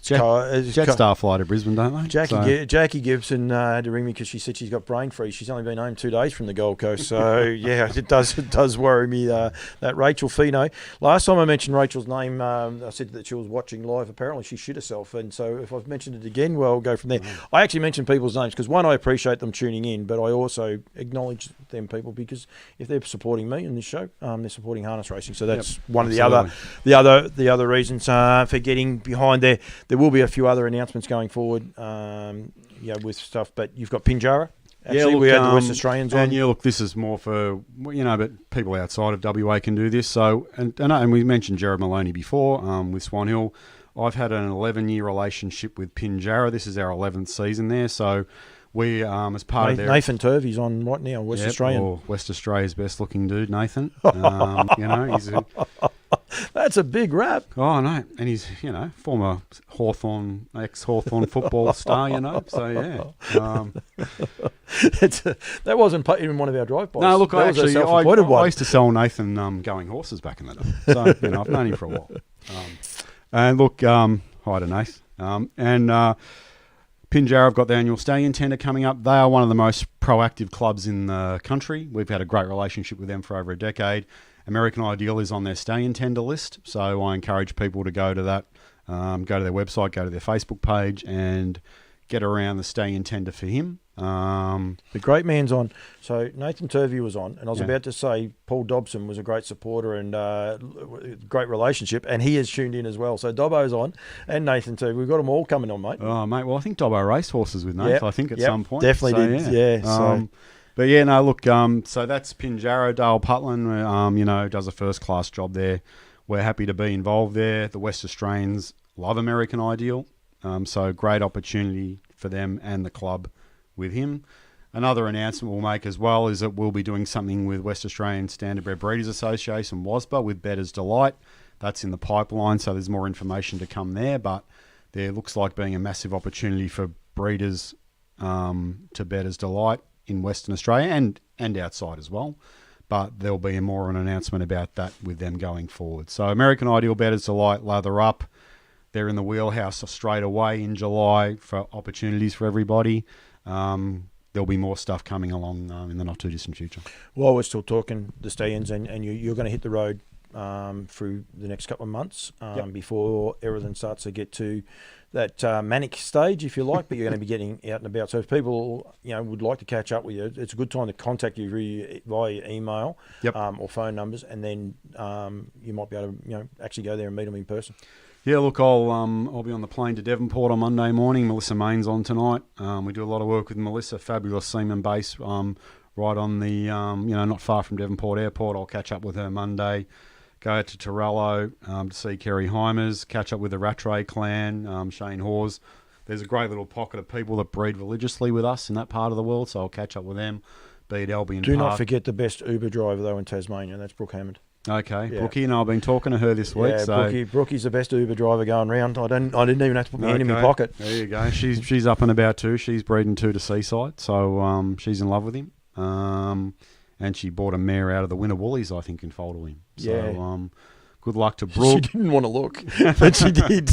Jetstar fly to Brisbane, don't they? Jackie Gibson had to ring me because she said she's got brain freeze. She's only been home 2 days from the Gold Coast, so yeah, it does worry me that Rachel Fino. Last time I mentioned Rachel's name, I said that she was watching live. Apparently, she shit herself, and so if I've mentioned it again, well, I'll go from there. I actually mention people's names because, one, I appreciate them tuning in, but I also acknowledge them people because if they're supporting me in this show, they're supporting harness racing. So that's one of the other reasons for getting behind there. There will be a few other announcements going forward, with stuff. But you've got Pinjarra. Actually, we had the West Australians on. And yeah, look, this is more for, you know, but people outside of WA can do this. So, and we mentioned Jared Maloney before with Swan Hill. I've had an 11-year relationship with Pinjarra. This is our 11th season there. So we, as part of their... Nathan Turvey's on right now, West Australian. Or West Australia's best-looking dude, Nathan. You know, That's a big rap. Oh, no. And he's, former ex-Hawthorn football star, So, yeah. That wasn't in one of our drive-bys. No, look, that I used to sell Nathan going horses back in the day. So, I've known him for a while. And look, hi to Nath. Pinjarra have got their annual stallion tender coming up. They are one of the most proactive clubs in the country. We've had a great relationship with them for over a decade. American Ideal is on their stallion tender list, so I encourage people to go to that, go to their website, go to their Facebook page, and get around the stallion tender for him. The great man's on. So Nathan Turvey was on, and I was about to say Paul Dobson was a great supporter and great relationship, and he has tuned in as well. So Dobbo's on, and Nathan too. We've got them all coming on, mate. Oh, mate. Well, I think Dobbo raced horses with Nathan, I think, at some point. Definitely did, yeah. But yeah, no, look, so that's Pinjarra. Dale Putland, does a first-class job there. We're happy to be involved there. The West Australians love American Ideal, so great opportunity for them and the club with him. Another announcement we'll make as well is that we'll be doing something with West Australian Standardbred Breeders Association, WASBA, with Bettor's Delight. That's in the pipeline, so there's more information to come there, but there looks like being a massive opportunity for breeders to Bettor's Delight in Western Australia and outside as well. But there'll be more an announcement about that with them going forward. So American Ideal, Bettor's Delight, lather up. They're in the wheelhouse straight away in July for opportunities for everybody. There'll be more stuff coming along in the not too distant future. While we're still talking the stallions, and you're going to hit the road through the next couple of months before everything starts to get to that manic stage, if you like, but you're going to be getting out and about. So if people would like to catch up with you, it's a good time to contact you via email or phone numbers, and then you might be able to actually go there and meet them in person. Yeah, look, I'll be on the plane to Devonport on Monday morning. Melissa Main's on tonight. We do a lot of work with Melissa, fabulous seaman base, right on the not far from Devonport Airport. I'll catch up with her Monday. Go out to Torello to see Kerry Heimers, catch up with the Rattray clan, Shane Hawes. There's a great little pocket of people that breed religiously with us in that part of the world, so I'll catch up with them. Be at Albion Park. Do not forget the best Uber driver, though, in Tasmania. That's Brooke Hammond. Okay, yeah. Brookie, I've been talking to her this week. Yeah, Brookie's the best Uber driver going round. I didn't even have to put my hand in my pocket. There you go. She's up and about too. She's breeding too to Seaside, so she's in love with him. And she bought a mare out of the Winter Woolies, I think, in Foldal. So good luck to Brooke. She didn't want to look, but she did.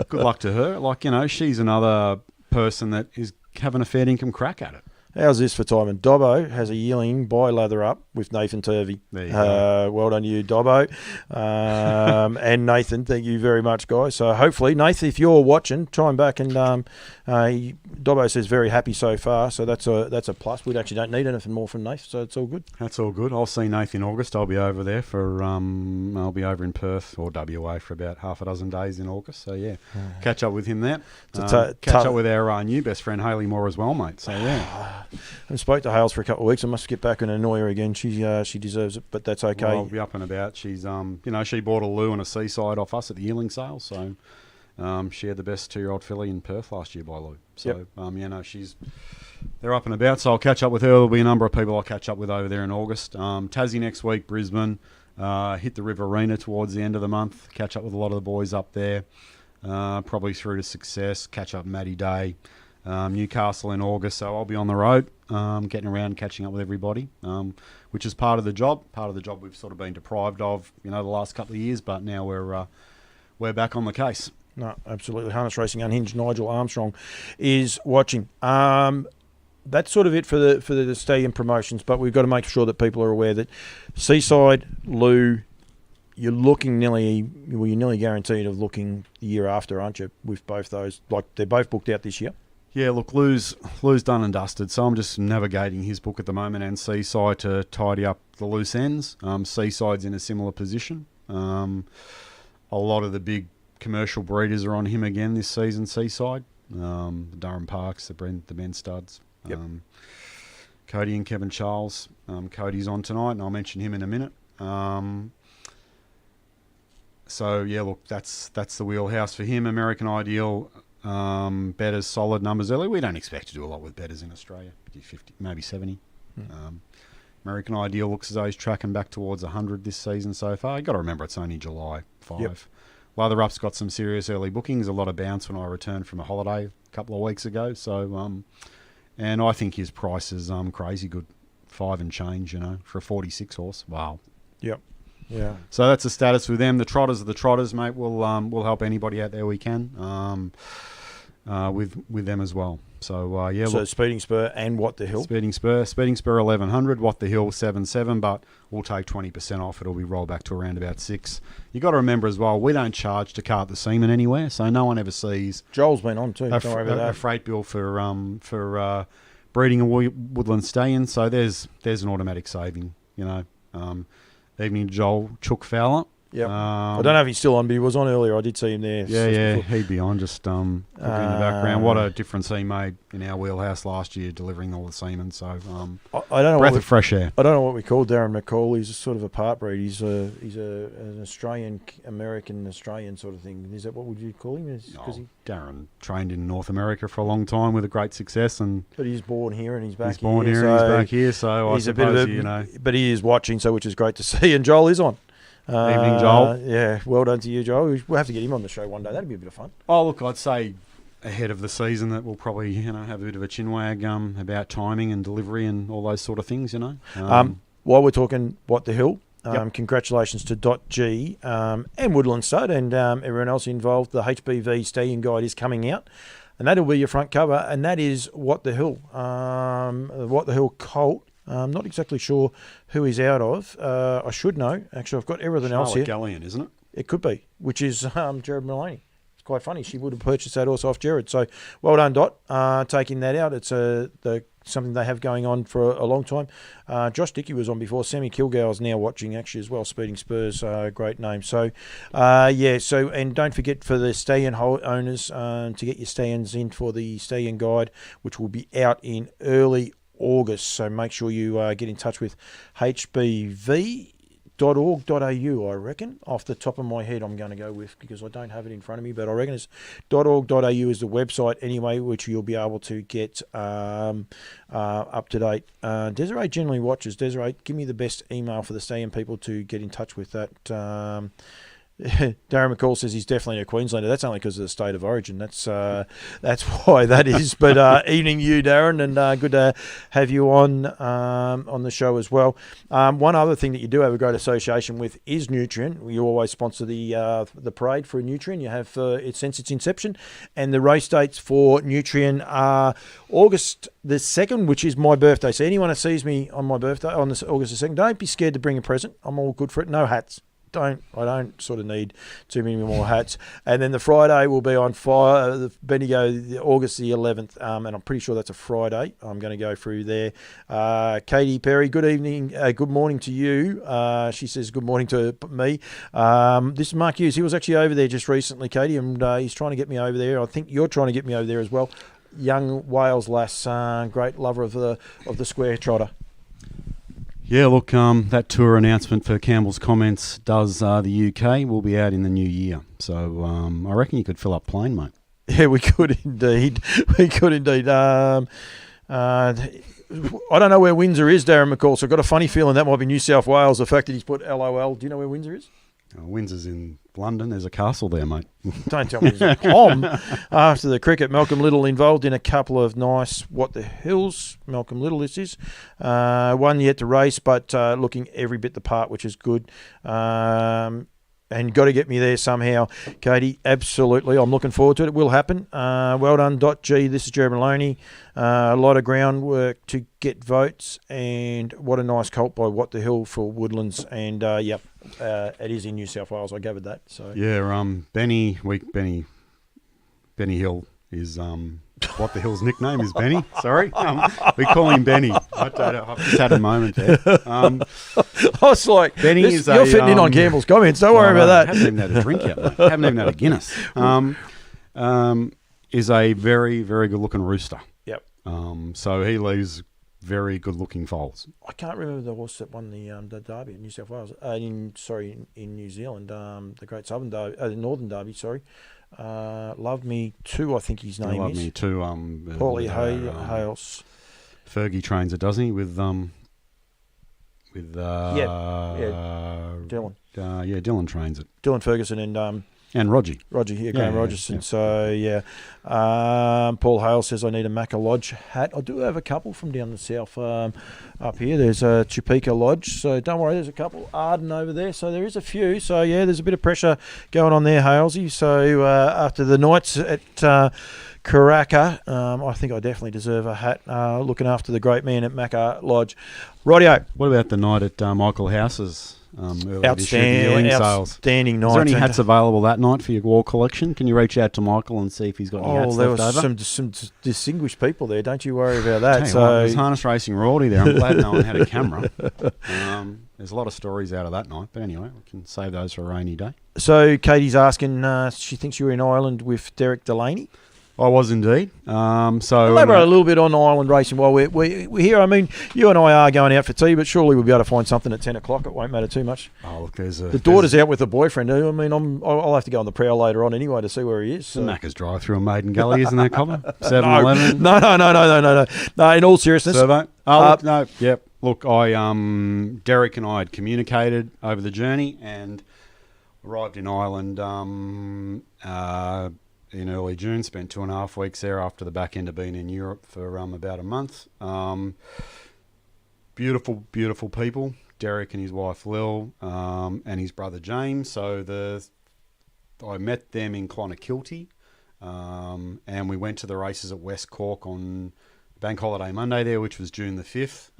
Good luck to her. She's another person that is having a fair income crack at it. How's this for timing? Dobbo has a yearling by Lather Up with Nathan Turvey. There you go. Well done to you, Dobbo. And Nathan, thank you very much, guys. So hopefully, Nathan, if you're watching, chime back. And Dobbo says very happy so far, so that's a plus. We actually don't need anything more from Nathan, so it's all good. That's all good. I'll see Nathan in August. I'll be over there I'll be over in Perth or WA for about half a dozen days in August. So yeah, catch up with him there. Catch up with our new best friend Hayley Moore as well, mate. So yeah. I haven't spoke to Hales for a couple of weeks. I must get back and annoy her again. She deserves it, but that's okay. Well, I'll be up and about. She's she bought a Lou and a Seaside off us at the yearling sale, so she had the best 2-year-old filly in Perth last year by Lou. So they're up and about. So I'll catch up with her. There'll be a number of people I'll catch up with over there in August. Tassie next week, Brisbane. Hit the Riverina towards the end of the month. Catch up with a lot of the boys up there. Probably through to Success. Catch up Matty Day. Newcastle in August, so I'll be on the road, getting around, catching up with everybody, which is part of the job. Part of the job we've sort of been deprived of, the last couple of years, but now we're back on the case. No, absolutely. Harness Racing Unhinged. Nigel Armstrong is watching. That's sort of it for the stallion promotions, but we've got to make sure that people are aware that Seaside, Lou, you're nearly guaranteed of looking the year after, aren't you? With both those, like they're both booked out this year. Yeah, look, Lou's done and dusted, so I'm just navigating his book at the moment and Seaside to tidy up the loose ends. Seaside's in a similar position. A lot of the big commercial breeders are on him again this season, Seaside. The Durham Parks, the Ben Studs. Yep. Cody and Kevin Charles. Cody's on tonight, and I'll mention him in a minute. So, yeah, look, that's the wheelhouse for him. American Ideal... Bettors solid numbers early. We don't expect to do a lot with bettors in Australia. 50, maybe 70. American Ideal looks as though he's tracking back towards 100 this season so far. You got to remember it's only July 5. Yep. Lather Up's got some serious early bookings, a lot of bounce when I returned from a holiday a couple of weeks ago. So, and I think his price is crazy good, 5 and change, for a 46 horse. Wow. Yep. Yeah. So that's the status with them. The Trotters are the Trotters, mate. We'll help anybody out there we can with them as well. So yeah. So Speeding Spur and What the Hill. Speeding Spur 1100. What the Hill 7.7, but we'll take 20% off. It'll be rolled back to around about 6. You got to remember as well, we don't charge to cart the semen anywhere, so no one ever sees. Joel's been on too. Don't worry about that. A freight bill for breeding a woodland stallion. So there's an automatic saving. Evening, Joel Chook Fowler. Yeah, I don't know if he's still on, but he was on earlier. I did see him there. Yeah, he'd be on, just looking in the background. What a difference he made in our wheelhouse last year, delivering all the semen. So, I don't know, breath of fresh air. I don't know what we call Darren McCall. He's a sort of a part breed. He's an Australian sort of thing. Is that what would you call him? Darren trained in North America for a long time with a great success, but he's born here and he's back. He's born here and he's back here. So he's a bit of but he is watching, so which is great to see. And Joel is on. Evening, Joel. Yeah, well done to you, Joel. We'll have to get him on the show one day. That'd be a bit of fun. Oh, look, I'd say ahead of the season that we'll probably, have a bit of a chinwag about timing and delivery and all those sort of things, While we're talking What the Hill, Yep. Congratulations to .G and Woodland Stud and everyone else involved. The HBV Stallion Guide is coming out, and that'll be your front cover, and that is What the Hill. What the Hill Colt. I'm not exactly sure who he's out of. I should know. Actually, I've got everything else here. Galleon, isn't it? It could be, which is Jared Maloney. It's quite funny. She would have purchased that horse off Jared. So well done, Dot, taking that out. It's something they have going on for a long time. Josh Dickey was on before. Sammy Kilgour's now watching actually as well. Speeding Spurs, great name. So, and don't forget for the stallion owners to get your stallions in for the Stallion Guide, which will be out in early August. So make sure you get in touch with hbv.org.au, I reckon. Off the top of my head, I'm going to go with, because I don't have it in front of me, but I reckon it's .org.au is the website anyway, which you'll be able to get up to date. Desiree generally watches. Desiree, give me the best email for the Stallion people to get in touch with that. Darren McCall says he's definitely a Queenslander. That's only because of the state of origin. That's why that is. But evening, you, Darren, and good to have you on the show as well. One other thing that you do have a great association with is Nutrien. You always sponsor the parade for Nutrien. You have it since its inception, and the race dates for Nutrien are August the 2nd, which is my birthday. So anyone that sees me on my birthday on this August the 2nd, don't be scared to bring a present. I'm all good for it. No hats. I don't sort of need too many more hats. And then the Friday will be on fire, the Bendigo, August the 11th, and I'm pretty sure that's a Friday. I'm going to go through there. Katie Perry, good evening, good morning to you. She says good morning to me. This is Mark Hughes. He was actually over there just recently, Katie, and he's trying to get me over there. I think you're trying to get me over there as well. Young Wales lass, great lover of the square trotter. Yeah, look, that tour announcement for Campbell's Comments does the UK will be out in the new year. So I reckon you could fill up plane, mate. Yeah, we could indeed. We could indeed. I don't know where Windsor is, Darren McCall, so I've got a funny feeling that might be New South Wales, the fact that he's put LOL. Do you know where Windsor is? Windsor's in London. There's a castle there, mate. Don't tell me there's a pom. After the cricket, Malcolm Little involved in a couple of nice What the Hills. Malcolm Little, this is. One yet to race, but looking every bit the part, which is good. And got to get me there somehow, Katie. Absolutely. I'm looking forward to it. It will happen. Well done, .G. This is Jeremy Maloney. A lot of groundwork to get votes, and what a nice colt by What the Hill for Woodlands. And, it is in New South Wales. I gathered that. So yeah, Benny Hill is What the Hill's nickname is Benny. Sorry, we call him Benny. I've just had a moment there. I was like, Benny you're fitting in on Campbell's comments. Don't worry about that. I haven't even had a drink yet, mate. I haven't even had a Guinness. Is a very, very good looking rooster. Yep. So he leaves very good looking foals. I can't remember the horse that won the Derby in New South Wales. In New Zealand, the Great Southern Derby, the Northern Derby. Sorry. Love Me Too, I think his name is. Love Me Too. Paulie Hales. Fergie trains it, doesn't he? With with Dylan. Dylan trains it. Dylan Ferguson and Roger. Graham Rogerson. So, Paul Hale says, I need a Macca Lodge hat. I do have a couple from down the south up here. There's a Topeka Lodge. So, don't worry, there's a couple. Arden over there. So, there is a few. So, there's a bit of pressure going on there, Halesy. So, after the Knights at Karaka, I think I definitely deserve a hat looking after the great man at Macca Lodge. Rightio. What about the night at Michael House's? Outstanding night. Is there any hats available that night for your wall collection? Can you reach out to Michael and see if he's got any hats left over? There was some distinguished people there. Don't you worry about that. There's harness racing royalty there. I'm glad no one had a camera. There's a lot of stories out of that night. But anyway, we can save those for a rainy day. So Katie's asking, she thinks you were in Ireland with Derek Delaney. I was indeed. Elaborate a little bit on Ireland racing while we're here. I mean, you and I are going out for tea, but surely we'll be able to find something at 10 o'clock. It won't matter too much. Oh, look, the daughter's out with the boyfriend. I mean, I'll have to go on the prowl later on anyway to see where he is. So. The Macca's drive-through in Maiden Gully, isn't that, Copper? 7-Eleven? No, in all seriousness. Servo? No. Yep. Look, Derek and I had communicated over the journey and arrived in Ireland in early June, spent 2.5 weeks there after the back end of being in Europe for about a month. Beautiful, beautiful people. Derek and his wife Lil and his brother James. So I met them in Clonakilty and we went to the races at West Cork on Bank Holiday Monday there, which was June the 5th.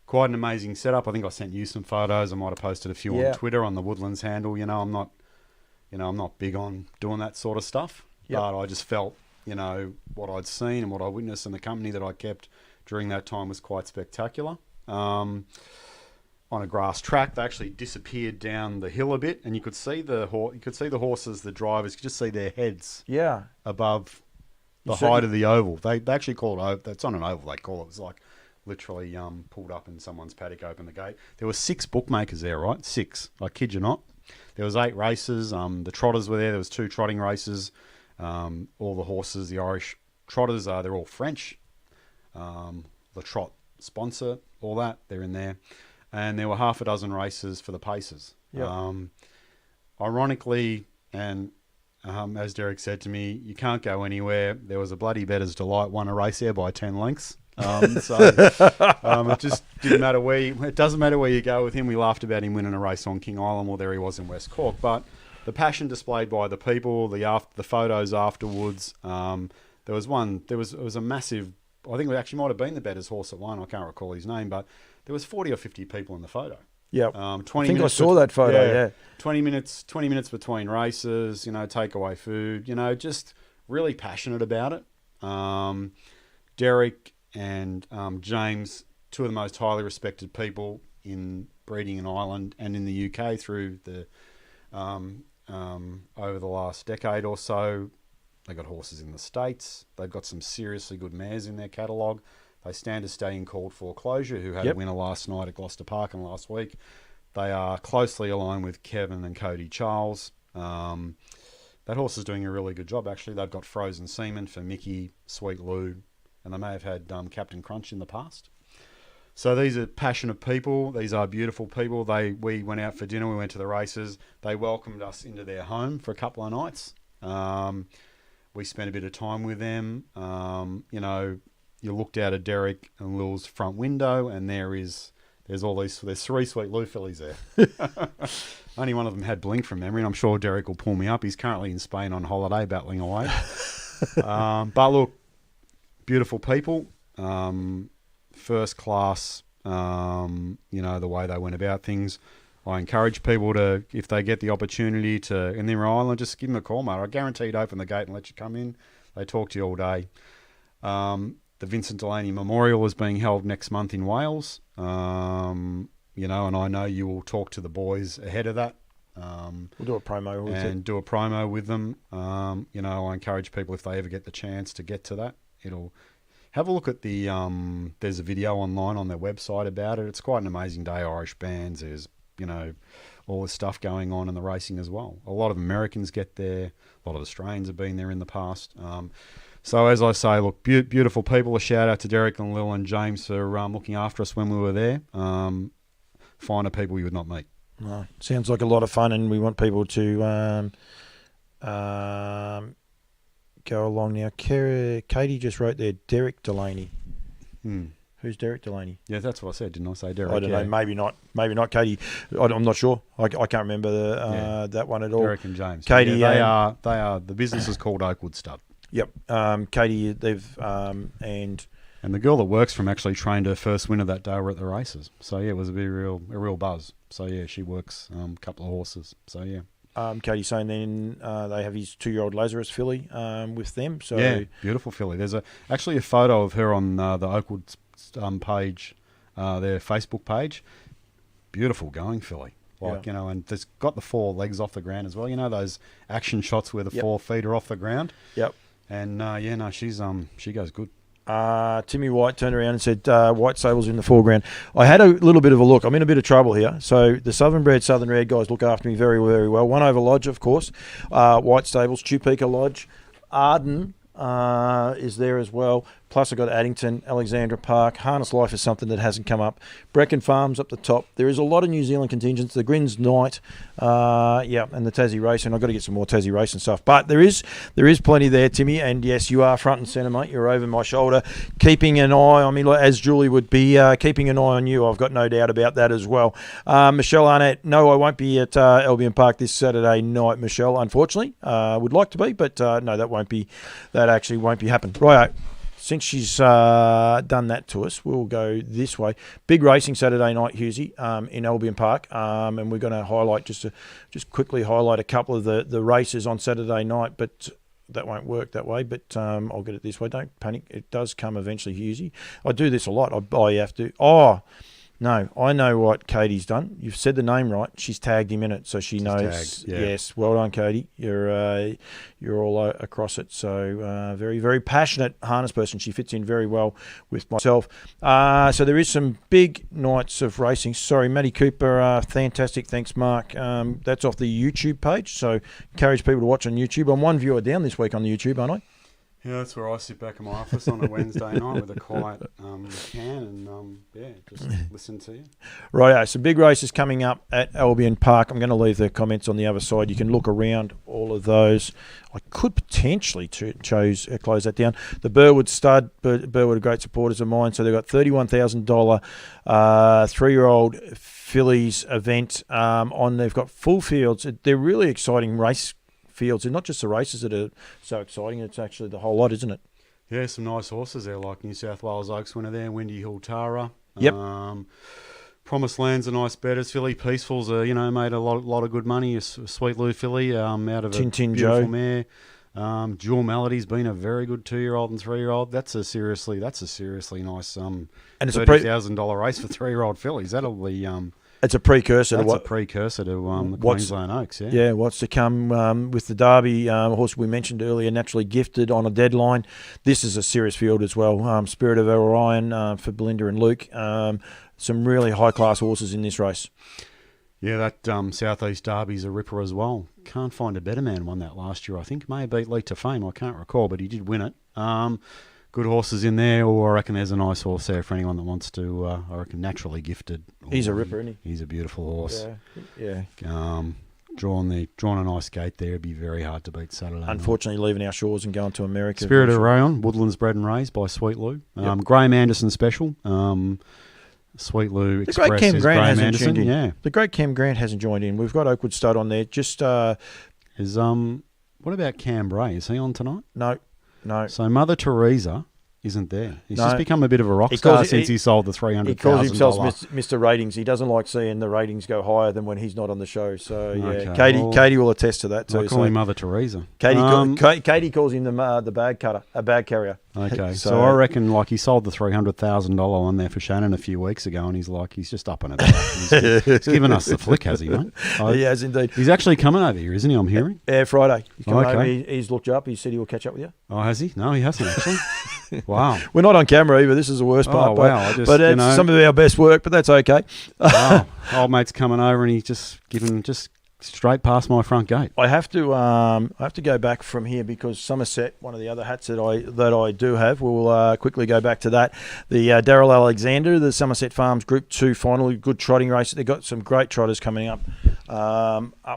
Quite an amazing setup. I think I sent you some photos. I might have posted a few on Twitter on the Woodlands handle. I'm not big on doing that sort of stuff, but I just felt, what I'd seen and what I witnessed and the company that I kept during that time was quite spectacular. On a grass track, they actually disappeared down the hill a bit, and you could see the horses, the drivers, you could just see their heads above the height of the oval. They actually call it, that's not an oval, they call it. It was like literally pulled up in someone's paddock, opened the gate. There were 6 bookmakers there, right? 6. I kid you not. There was 8 races. The trotters were there. There was 2 trotting races. All the horses, the Irish trotters, they're all French. The trot sponsor, all that, they're in there. And there were half a dozen races for the pacers. Ironically, and as Derek said to me, you can't go anywhere. There was a bloody Better's Delight, won a race there by 10 lengths. It just didn't matter it doesn't matter where you go with him. We laughed about him winning a race on King Island. Well, there he was in West Cork. But the passion displayed by the people, the photos afterwards. It was a massive. I think it actually might have been the Better's horse that won. I can't recall his name, but there was 40 or 50 people in the photo. Yeah, 20 I think I saw that photo. Yeah, 20 minutes between races. Takeaway food. Just really passionate about it. Derek and James, 2 of the most highly respected people in breeding in Ireland and in the UK through the over the last decade or so. They got horses in the States. They've got some seriously good mares in their catalogue. They stand to stay in Called Foreclosure, who had a winner last night at Gloucester Park and last week. They are closely aligned with Kevin and Cody Charles. That horse is doing a really good job, actually. They've got Frozen Seaman for Mickey, Sweet Lou, and they may have had Captain Crunch in the past. So these are passionate people. These are beautiful people. We went out for dinner. We went to the races. They welcomed us into their home for a couple of nights. We spent a bit of time with them. You looked out at Derek and Lil's front window, and there's 3 Sweet Lou fillies there. Only one of them had blink from memory, and I'm sure Derek will pull me up. He's currently in Spain on holiday, battling away. But look, beautiful people, first class, the way they went about things. I encourage people to, if they get the opportunity to, in their island, just give them a call, mate. I guarantee you'd open the gate and let you come in. They talk to you all day. The Vincent Delaney Memorial is being held next month in Wales, and I know you will talk to the boys ahead of that. We'll do a promo with them. I encourage people, if they ever get the chance to get to that, have a look at the. There's a video online on their website about it. It's quite an amazing day. Irish bands. There's all this stuff going on in the racing as well. A lot of Americans get there. A lot of Australians have been there in the past. So as I say, look, beautiful people. A shout out to Derek and Lil and James for looking after us when we were there. Finer people you would not meet. No, sounds like a lot of fun, and we want people to go along now. Katie just wrote there, Derek Delaney. Who's Derek Delaney? Yeah, that's what I said. Didn't I say Derek? I don't know. Maybe not. Maybe not Katie. I'm not sure. I can't remember that one at all. Derek and James. Katie, yeah, they are. The business is called Oakwood Stud. Yep. Katie, they've and the girl that works from actually trained her first winner that day. We're at the races. So yeah, it was a real buzz. So yeah, she works a couple of horses. So yeah. Katie's saying then they have his 2-year-old Lazarus filly with them. So yeah, beautiful filly. There's actually a photo of her on the Oakwood page, their Facebook page. Beautiful going filly. And it's got the 4 legs off the ground as well. You know those action shots where the 4 feet are off the ground. Yep. And she goes good. Timmy White turned around and said White Stables in the foreground. I had a little bit of a look. I'm in a bit of trouble here. So the Southern Bred, Southern Red guys look after me very, very well. One Over Lodge, of course. White Stables, Tupeka Lodge. Arden is there as well. Plus I've got Addington, Alexandra Park. Harness Life is something that hasn't come up. Brecken Farms up the top. There is a lot of New Zealand contingents. The Grins Night, and the Tassie Race. And I've got to get some more Tassie Race and stuff. But there is plenty there, Timmy. And yes, you are front and centre, mate. You're over my shoulder, keeping an eye on me, as Julie would be, keeping an eye on you. I've got no doubt about that as well. Michelle Arnett, no, I won't be at Albion Park this Saturday night, Michelle, unfortunately. Would like to be, but no, that actually won't be happening. Righto. Since she's done that to us, we'll go this way. Big racing Saturday night, Hughesy, in Albion Park, and we're going to highlight just quickly highlight a couple of the races on Saturday night, but that won't work that way. But I'll get it this way. Don't panic. It does come eventually, Hughesy. I do this a lot. I have to. Oh. No, I know what Katie's done. You've said the name right. She's tagged him in it, so she knows. Tagged, yeah. Yes, well done, Katie. You're all across it. So very, very passionate harness person. She fits in very well with myself. So there is some big nights of racing. Sorry, Matty Cooper. Fantastic. Thanks, Mark. That's off the YouTube page. So encourage people to watch on YouTube. I'm one viewer down this week on the YouTube, aren't I? Yeah, that's where I sit back in my office on a Wednesday night with a quiet can and, just listen to you. Right, so big races coming up at Albion Park. I'm going to leave the comments on the other side. You can look around all of those. I could potentially close that down. The Burwood Stud, Burwood are great supporters of mine, so they've got $31,000 3-year-old fillies event on. They've got full fields. They're really exciting race fields, and not just the races that are so exciting, it's actually the whole lot, isn't it? Yeah, some nice horses there, like New South Wales Oaks winner there, Windy Hill Tara. Yep. Promised Land's a nice betters filly. Peaceful's made a lot of good money. A Sweet Lou filly out of Tintin a beautiful Joe mare. Jewel Melody's been a very good 2-year-old and 3-year-old. That's a seriously nice and it's $30,000 race for 3-year-old fillies. That'll be it's a precursor. That's a precursor to the Queensland Oaks, yeah. Yeah, what's to come with the Derby horse we mentioned earlier, Naturally Gifted on a deadline. This is a serious field as well. Spirit of Orion for Belinda and Luke. Some really high-class horses in this race. Yeah, that Southeast Derby's a ripper as well. Can't find a better man won that last year, I think. May have beat Lead to Fame, I can't recall, but he did win it. Good horses in there, or I reckon there's a nice horse there for anyone that wants to, I reckon, Naturally Gifted. He's a ripper, isn't he? He's a beautiful horse. Yeah. Drawn a nice gate there. It'd be very hard to beat Saturday. Unfortunately, leaving our shores and going to America. Spirit of Rayon, Woodlands bred and raised by Sweet Lou. Graham Anderson special. Sweet Lou Express. The great Cam Grant hasn't Anderson. joined in. Yeah. The great Cam Grant hasn't joined in. We've got Oakwood Stud on there. Just what about Cam Bray? Is he on tonight? No. So Mother Teresa isn't there. He's just become a bit of a rock star since he sold the $300,000. He calls himself Mr. Ratings. He doesn't like seeing the ratings go higher than when he's not on the show. So yeah, Katie will attest to that too. I call him Mother Teresa. Katie calls him the bag cutter, a bag carrier. Okay, so I reckon he sold the $300,000 one there for Shannon a few weeks ago, and he's just up and about. He's given us the flick, has he, mate? He has indeed. He's actually coming over here, isn't he? I'm hearing. Yeah, Friday. He's coming over. He's looked you up. He said he will catch up with you. Oh, has he? No, he hasn't actually. Wow. We're not on camera either. This is the worst part. Oh, wow. But it's some of our best work, but that's okay. Wow. Old mate's coming over and he's just straight past my front gate. I have to go back from here because Somerset, one of the other hats that I do have, we'll quickly go back to that. The Darryl Alexander, the Somerset Farms Group 2 final, good trotting race. They've got some great trotters coming up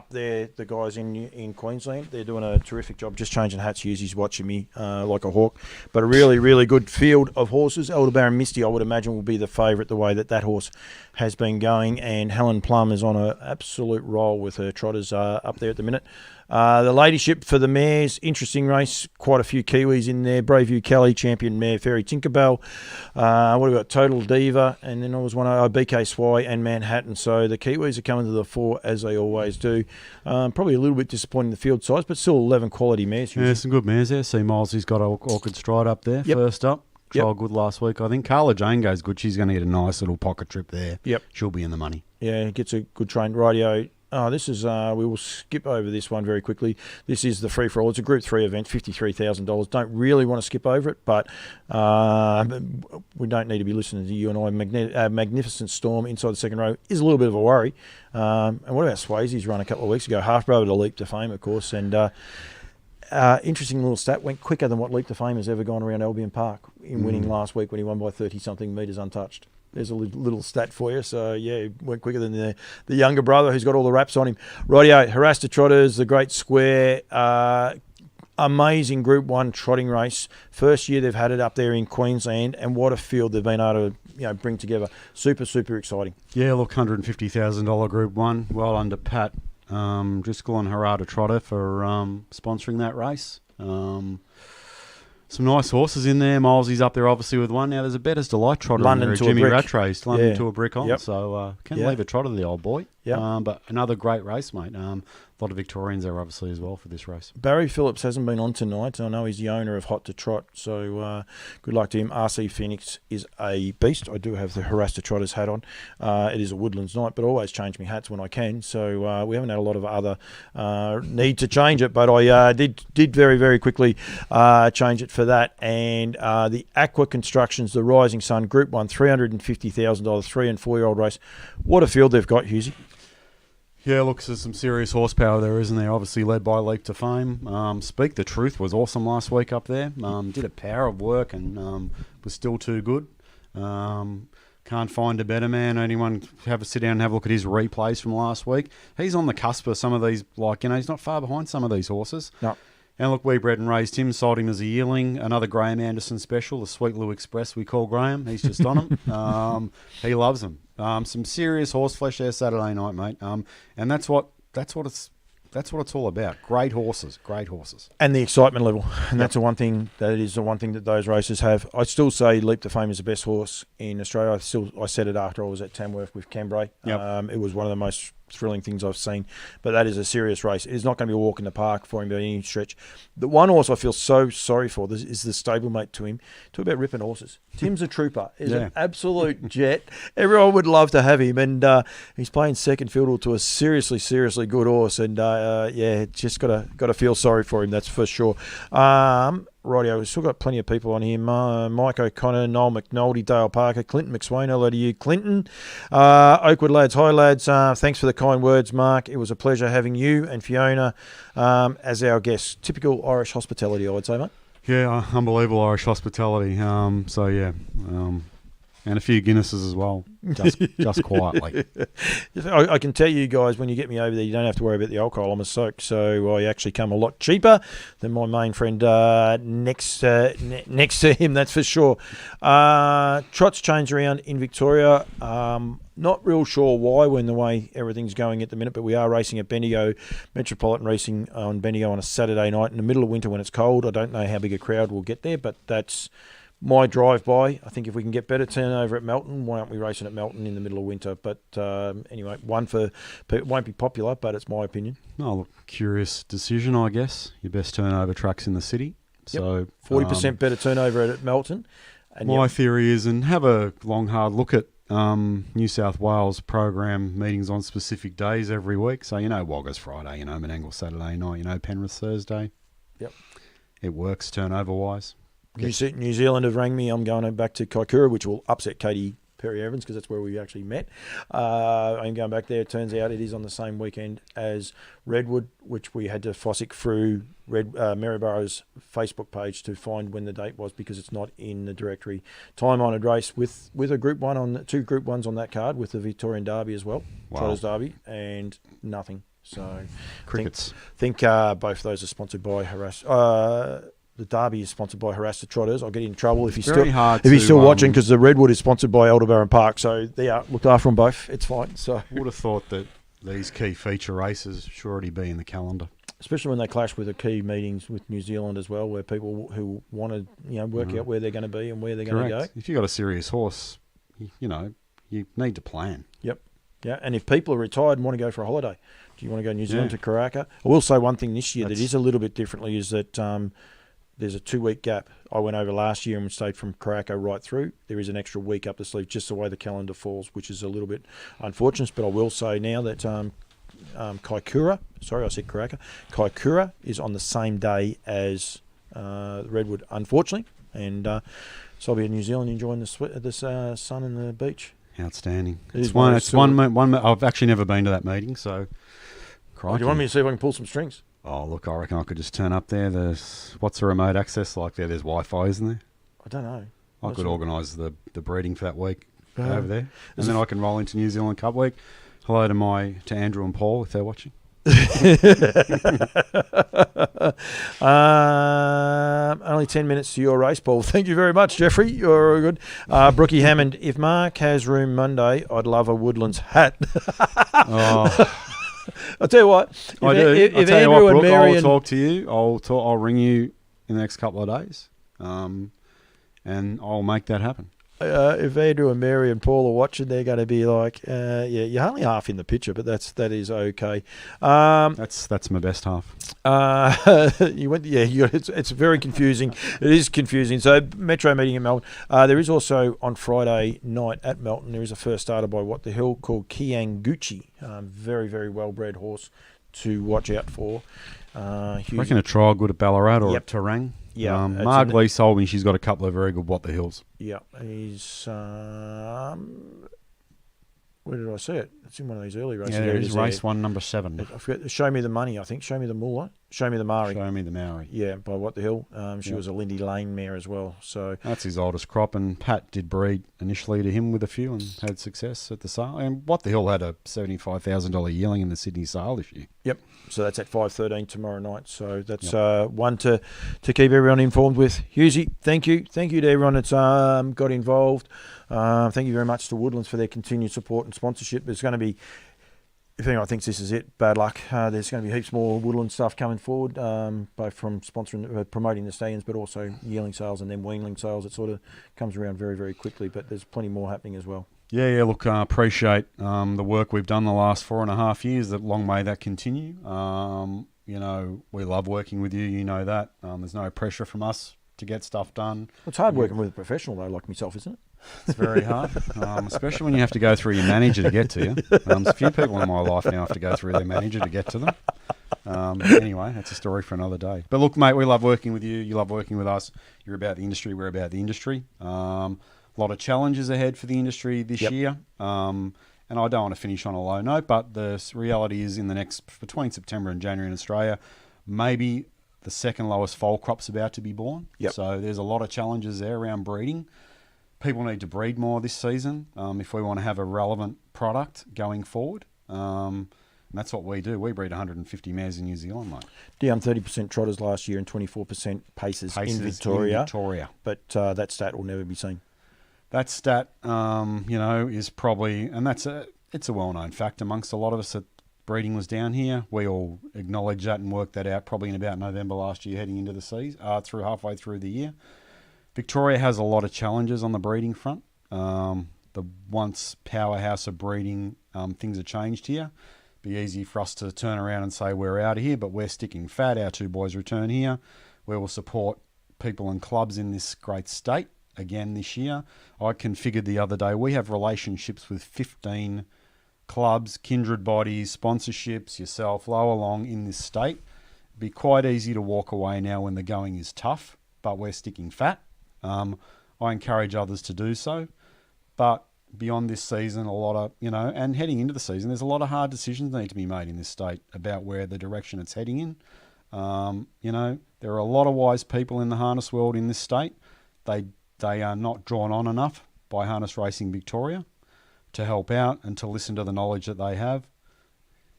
there. The guys in Queensland, they're doing a terrific job. Just changing hats. Hughes, he's watching me like a hawk. But a really, really good field of horses. Elderbaron Misty, I would imagine, will be the favourite the way that horse has been going, and Helen Plum is on an absolute roll with her trotters up there at the minute. The ladyship for the mares, interesting race, quite a few Kiwis in there. Braveview Kelly, champion mare, Fairy Tinkerbell. What have we got? Total Diva, and then there was one BK Swai and Manhattan. So the Kiwis are coming to the fore as they always do. Probably a little bit disappointing in the field size, but still 11 quality mares. Yeah, some good mares there. See Miles's got Orchid Stride up there first up. Trial good last week, I think. Carla Jane goes good. She's going to get a nice little pocket trip there. Yep. She'll be in the money. Yeah, gets a good train. Rightio. This is, we will skip over this one very quickly. This is the free-for-all. It's a Group 3 event, $53,000. Don't really want to skip over it, but we don't need to be listening to you and I. Magnificent Storm inside the second row is a little bit of a worry. And what about Swayze's run a couple of weeks ago? Half brother to Leap to Fame, of course, and interesting little stat, went quicker than what Leap to Fame has ever gone around Albion Park in winning last week when he won by 30-something metres untouched. There's a little stat for you. So, yeah, went quicker than the younger brother who's got all the raps on him. Rightio, Harassed Trotters, the Great Square, amazing Group 1 trotting race. First year they've had it up there in Queensland, and what a field they've been able to bring together. Super, super exciting. Yeah, look, $150,000 Group 1. Well under Pat Driscoll and Harada Trotter for sponsoring that race. Some nice horses in there. Milesy's up there obviously with one. Now there's a Better's Delight trotter London in there, to Jimmy a brick. Rattray, London to a brick on. Yep. So can't leave a trotter, the old boy. Yep. But another great race, mate. A lot of Victorians there obviously as well for this race. Barry Phillips hasn't been on tonight. I know he's the owner of Hot to Trot, so good luck to him. RC Phoenix is a beast. I do have the Harassed Trotters hat on. It is a Woodlands night, but I always change my hats when I can, so we haven't had a lot of other need to change it, but I did very, very quickly change it for that. And the Aqua Constructions, the Rising Sun, Group 1, $350,000, 3 and 4-year-old race. What a field they've got, Hughesy. Yeah, look, there's some serious horsepower there, isn't there? Obviously led by Leap to Fame. Speak the Truth was awesome last week up there. Did a power of work and was still too good. Can't find a better man. Anyone have a sit down and have a look at his replays from last week. He's on the cusp of some of these, he's not far behind some of these horses. No. And look, we bred and raised him, sold him as a yearling. Another Graham Anderson special, the Sweet Lou Express we call Graham. He's just on him. He loves them. Some serious horse flesh there Saturday night, mate. And that's what it's all about. Great horses. And the excitement level. And that's the one thing that those races have. I still say Leap to Fame is the best horse in Australia. I said it after I was at Tamworth with Cambrai. Yep. It was one of the most thrilling things I've seen, but that is a serious race. It is not going to be a walk in the park for him by any stretch. The one horse I feel so sorry for is the stablemate to him. Talk about ripping horses. Tim's a trooper. He's an absolute jet. Everyone would love to have him, and he's playing second fiddle to a seriously good horse. And just got to feel sorry for him. That's for sure. Rightio, we've still got plenty of people on here. Mike O'Connor, Noel McNulty, Dale Parker, Clinton McSwain, hello to you, Clinton. Oakwood lads, hi lads. Thanks for the kind words, Mark. It was a pleasure having you and Fiona as our guests. Typical Irish hospitality, I would say, mate. Yeah, unbelievable Irish hospitality. And a few Guinnesses as well, just quietly. I can tell you guys, when you get me over there, you don't have to worry about the alcohol. I'm a soak, so I actually come a lot cheaper than my main friend next to him, that's for sure. Trots change around in Victoria. Not real sure why, when the way everything's going at the minute, but we are racing at Bendigo, Metropolitan Racing on Bendigo on a Saturday night in the middle of winter when it's cold. I don't know how big a crowd will get there, but that's my drive-by. I think if we can get better turnover at Melton, why aren't we racing at Melton in the middle of winter? But anyway, it won't be popular, but it's my opinion. Oh, look, curious decision, I guess. Your best turnover tracks in the city. So 40% better turnover at Melton. And my theory is, and have a long, hard look at New South Wales program meetings on specific days every week. So, Wagga's Friday, Menangle Saturday night, Penrith Thursday. Yep. It works turnover-wise. New Zealand have rang me. I'm going back to Kaikoura, which will upset Katie Perry Evans, because that's where we actually met. I'm going back there. It turns out it is on the same weekend as Redwood, which we had to fossick through Maryborough's Facebook page to find when the date was, because it's not in the directory. Time-honoured race with a Group 1 on two Group 1s on that card, with the Victorian Derby as well, Trotters Derby, and nothing. So Crickets. Think both of those are sponsored by the Derby is sponsored by Harass the Trotters. I'll get in trouble if he's still watching, because the Redwood is sponsored by Aldebaran Park. So they are looked after them both. It's fine. So would have thought that these key feature races should already be in the calendar, especially when they clash with the key meetings with New Zealand as well, where people who want to work out where they're going to be and where they're going to go. If you've got a serious horse, you need to plan. Yep. Yeah, and if people are retired and want to go for a holiday, do you want to go New Zealand to Karaka? I will say one thing this year that is a little bit differently is that there's a 2-week gap. I went over last year and stayed from Karaka right through. There is an extra week up the sleeve, just the way the calendar falls, which is a little bit unfortunate. But I will say now that Kaikoura, sorry, I said Karaka, Kaikoura is on the same day as Redwood, unfortunately. And so I'll be in New Zealand enjoying the sun and the beach. Outstanding. It's one. I've actually never been to that meeting, so. Do you want me to see if I can pull some strings? Oh, look, I reckon I could just turn up there. What's the remote access like there? There's Wi-Fi, isn't there? I don't know. I could organise the breeding for that week over there, and then I can roll into New Zealand Cup week. Hello to Andrew and Paul if they're watching. Only 10 minutes to your race, Paul. Thank you very much, Jeffrey. You're good. Brookie Hammond, if Mark has room Monday, I'd love a Woodlands hat. I'll tell you what. I do. If Andrew and Marion, I'll talk to you. I'll ring you in the next couple of days, and I'll make that happen. If Andrew and Mary and Paul are watching, they're going to be like, you're only half in the picture, but that is okay. That's my best half. It's very confusing. It is confusing. So Metro meeting in Melbourne. There is also on Friday night at Melton. There is a first starter by What the Hill called Kianguchi. Very very well bred horse to watch out for. I reckon a trial good at Ballarat or at Terang. Yeah, Marg Lee told me she's got a couple of very good What the Hills. Yeah, he's. Where did I see it? It's in one of these early races. Yeah, there is race 1, number 7. I forget. Show Me the Money, I think. Show Me the Moolah. Show Me the Maori. Show Me the Maori. Yeah, by What the Hill. She was a Lindy Lane mare as well. So that's his oldest crop, and Pat did breed initially to him with a few and had success at the sale. And What the Hill had a $75,000 yearling in the Sydney sale this year. Yep. So that's at 5:13 tomorrow night. So that's one to keep everyone informed with. Hughesy, thank you. Thank you to everyone that's got involved. Thank you very much to Woodlands for their continued support and sponsorship. There's going to be, if anyone thinks this is it, bad luck. There's going to be heaps more Woodland stuff coming forward, both from sponsoring, promoting the stallions, but also yearling sales and then weanling sales. It sort of comes around very, very quickly, but there's plenty more happening as well. Yeah. Look, I appreciate the work we've done the last 4.5 years. That long may that continue. We love working with you. You know that. There's no pressure from us to get stuff done. It's hard working with a professional though, like myself, isn't it? It's very hard, especially when you have to go through your manager to get to you. There's a few people in my life now have to go through their manager to get to them. Anyway, that's a story for another day. But look, mate, we love working with you. You love working with us. You're about the industry. We're about the industry. A lot of challenges ahead for the industry this year. And I don't want to finish on a low note, but the reality is between September and January in Australia, maybe the second lowest foal crop's about to be born. Yep. So there's a lot of challenges there around breeding. People need to breed more this season if we want to have a relevant product going forward. And that's what we do. We breed 150 mares in New Zealand, mate. Down 30% trotters last year and 24% paces in Victoria. But that stat will never be seen. That stat, is probably, and it's a well-known fact amongst a lot of us that breeding was down here. We all acknowledge that and worked that out probably in about November last year, heading into the season, halfway through the year. Victoria has a lot of challenges on the breeding front. The once powerhouse of breeding, things have changed here. Be easy for us to turn around and say we're out of here, but we're sticking fat. Our 2 boys return here. We will support people and clubs in this great state again this year. I configured the other day, we have relationships with 15 clubs, kindred bodies, sponsorships, yourself, lower long in this state. It'd be quite easy to walk away now when the going is tough, but we're sticking fat. I encourage others to do so. But beyond this season, a lot of, and heading into the season, there's a lot of hard decisions that need to be made in this state about where the direction it's heading in. There are a lot of wise people in the harness world in this state. They are not drawn on enough by Harness Racing Victoria to help out and to listen to the knowledge that they have.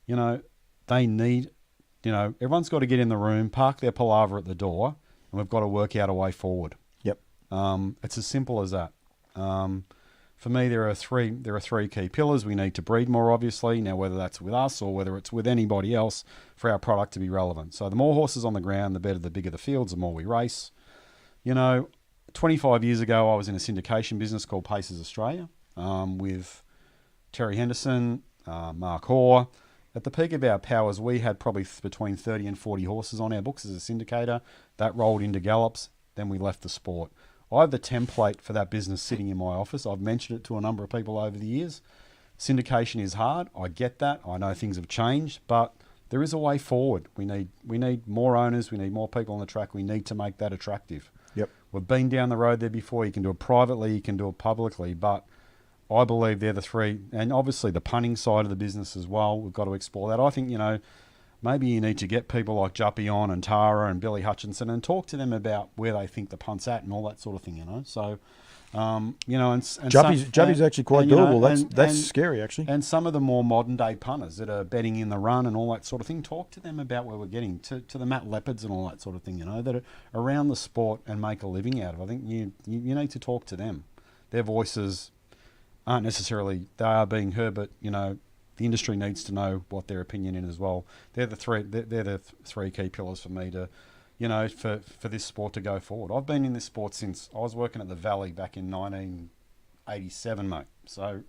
They need, everyone's got to get in the room, park their palaver at the door, and we've got to work out a way forward. Yep. It's as simple as that. For me, there are three key pillars. We need to breed more, obviously. Now, whether that's with us or whether it's with anybody else, for our product to be relevant. So the more horses on the ground, the better, the bigger the fields, the more we race. 25 years ago, I was in a syndication business called Paces Australia with Terry Henderson, Mark Hoare. At the peak of our powers, we had probably between 30 and 40 horses on our books as a syndicator. That rolled into gallops. Then we left the sport. I have the template for that business sitting in my office. I've mentioned it to a number of people over the years. Syndication is hard. I get that. I know things have changed, but there is a way forward. We need more owners. We need more people on the track. We need to make that attractive. Yep. We've been down the road there before. You can do it privately. You can do it publicly. But I believe they're the three. And obviously the punting side of the business as well. We've got to explore that. I think, maybe you need to get people like Juppy on and Tara and Billy Hutchinson and talk to them about where they think the punt's at and all that sort of thing, So, and Juppy's actually quite doable. That's scary, actually. And some of the more modern day punters that are betting in the run and all that sort of thing, talk to them about where we're getting, to the Matt Leopards and all that sort of thing, that are around the sport and make a living out of it. I think you need to talk to them. Their voices aren't necessarily, they are being heard, but, the industry needs to know what their opinion is as well. They're the three key pillars for me to, for this sport to go forward. I've been in this sport since I was working at the Valley back in 1987, mate. So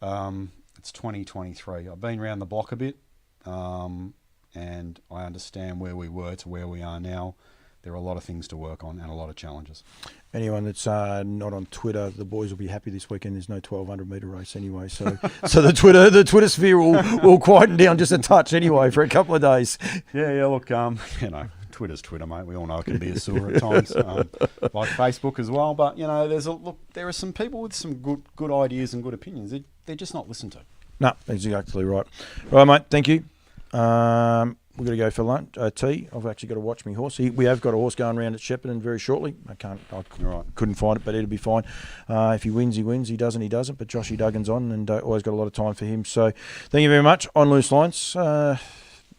it's 2023. I've been around the block a bit, and I understand where we were to where we are now. There are a lot of things to work on and a lot of challenges. Anyone that's not on Twitter, the boys will be happy this weekend. There's no 1,200 metre race anyway, so the Twitter sphere will quieten down just a touch anyway for a couple of days. Yeah. Look, Twitter's Twitter, mate. We all know it can be a sewer at times, like Facebook as well. But there are some people with some good ideas and good opinions. They're just not listened to. No, that's exactly right. Right, mate. Thank you. We've got to go for lunch, tea. I've actually got to watch my horse. We have got a horse going around at Shepparton very shortly. I couldn't find it, but it'll be fine. If he wins, he wins. He doesn't, he doesn't. But Joshy Duggan's on, and always got a lot of time for him. So thank you very much. On Loose Lines.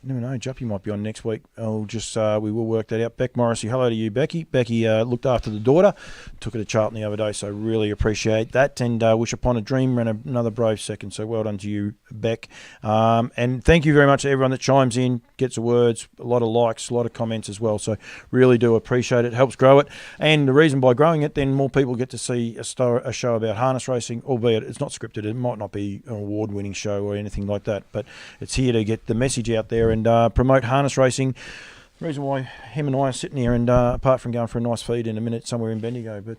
Never know, Juppy might be on next week. We will work that out. Beck Morrissey, hello to you, Becky. Becky looked after the daughter, took her to Charlton the other day, so really appreciate that. And Wish Upon a Dream ran another brave second, so well done to you, Beck. And thank you very much to everyone that chimes in, gets the words, a lot of likes, a lot of comments as well. So really do appreciate it. Helps grow it. And the reason by growing it, then more people get to see a show about harness racing, albeit it's not scripted. It might not be an award-winning show or anything like that, but it's here to get the message out there and promote harness racing. The reason why him and I are sitting here, and apart from going for a nice feed in a minute somewhere in Bendigo. But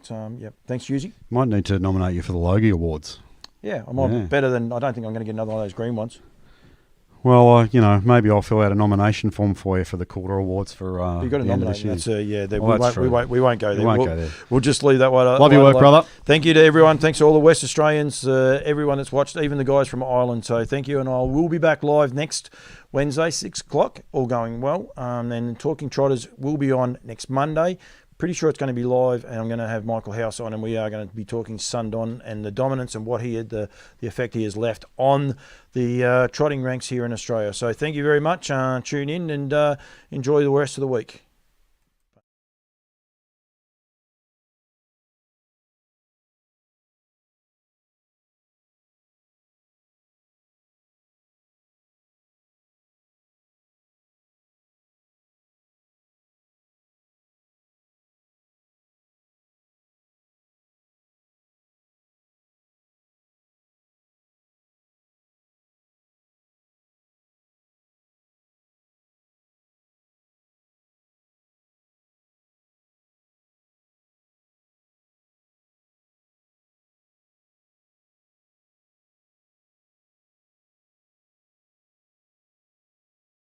thanks, Hughesy. Might need to nominate you for the Logie Awards. Yeah, I might better than. I don't think I'm going to get another one of those green ones. Well, maybe I'll fill out a nomination form for you for the Calder Awards for. You've got to nominate. We won't go there. We'll just leave that one. Love your work, brother. Thank you to everyone. Thanks to all the West Australians, everyone that's watched, even the guys from Ireland. So thank you, and we'll be back live next Wednesday, 6 o'clock. All going well. And Talking Trotters will be on next Monday. Pretty sure it's going to be live, and I'm going to have Michael House on, and we are going to be talking Sundon and the dominance and what he had, the effect he has left on the trotting ranks here in Australia. So thank you very much. Tune in and enjoy the rest of the week.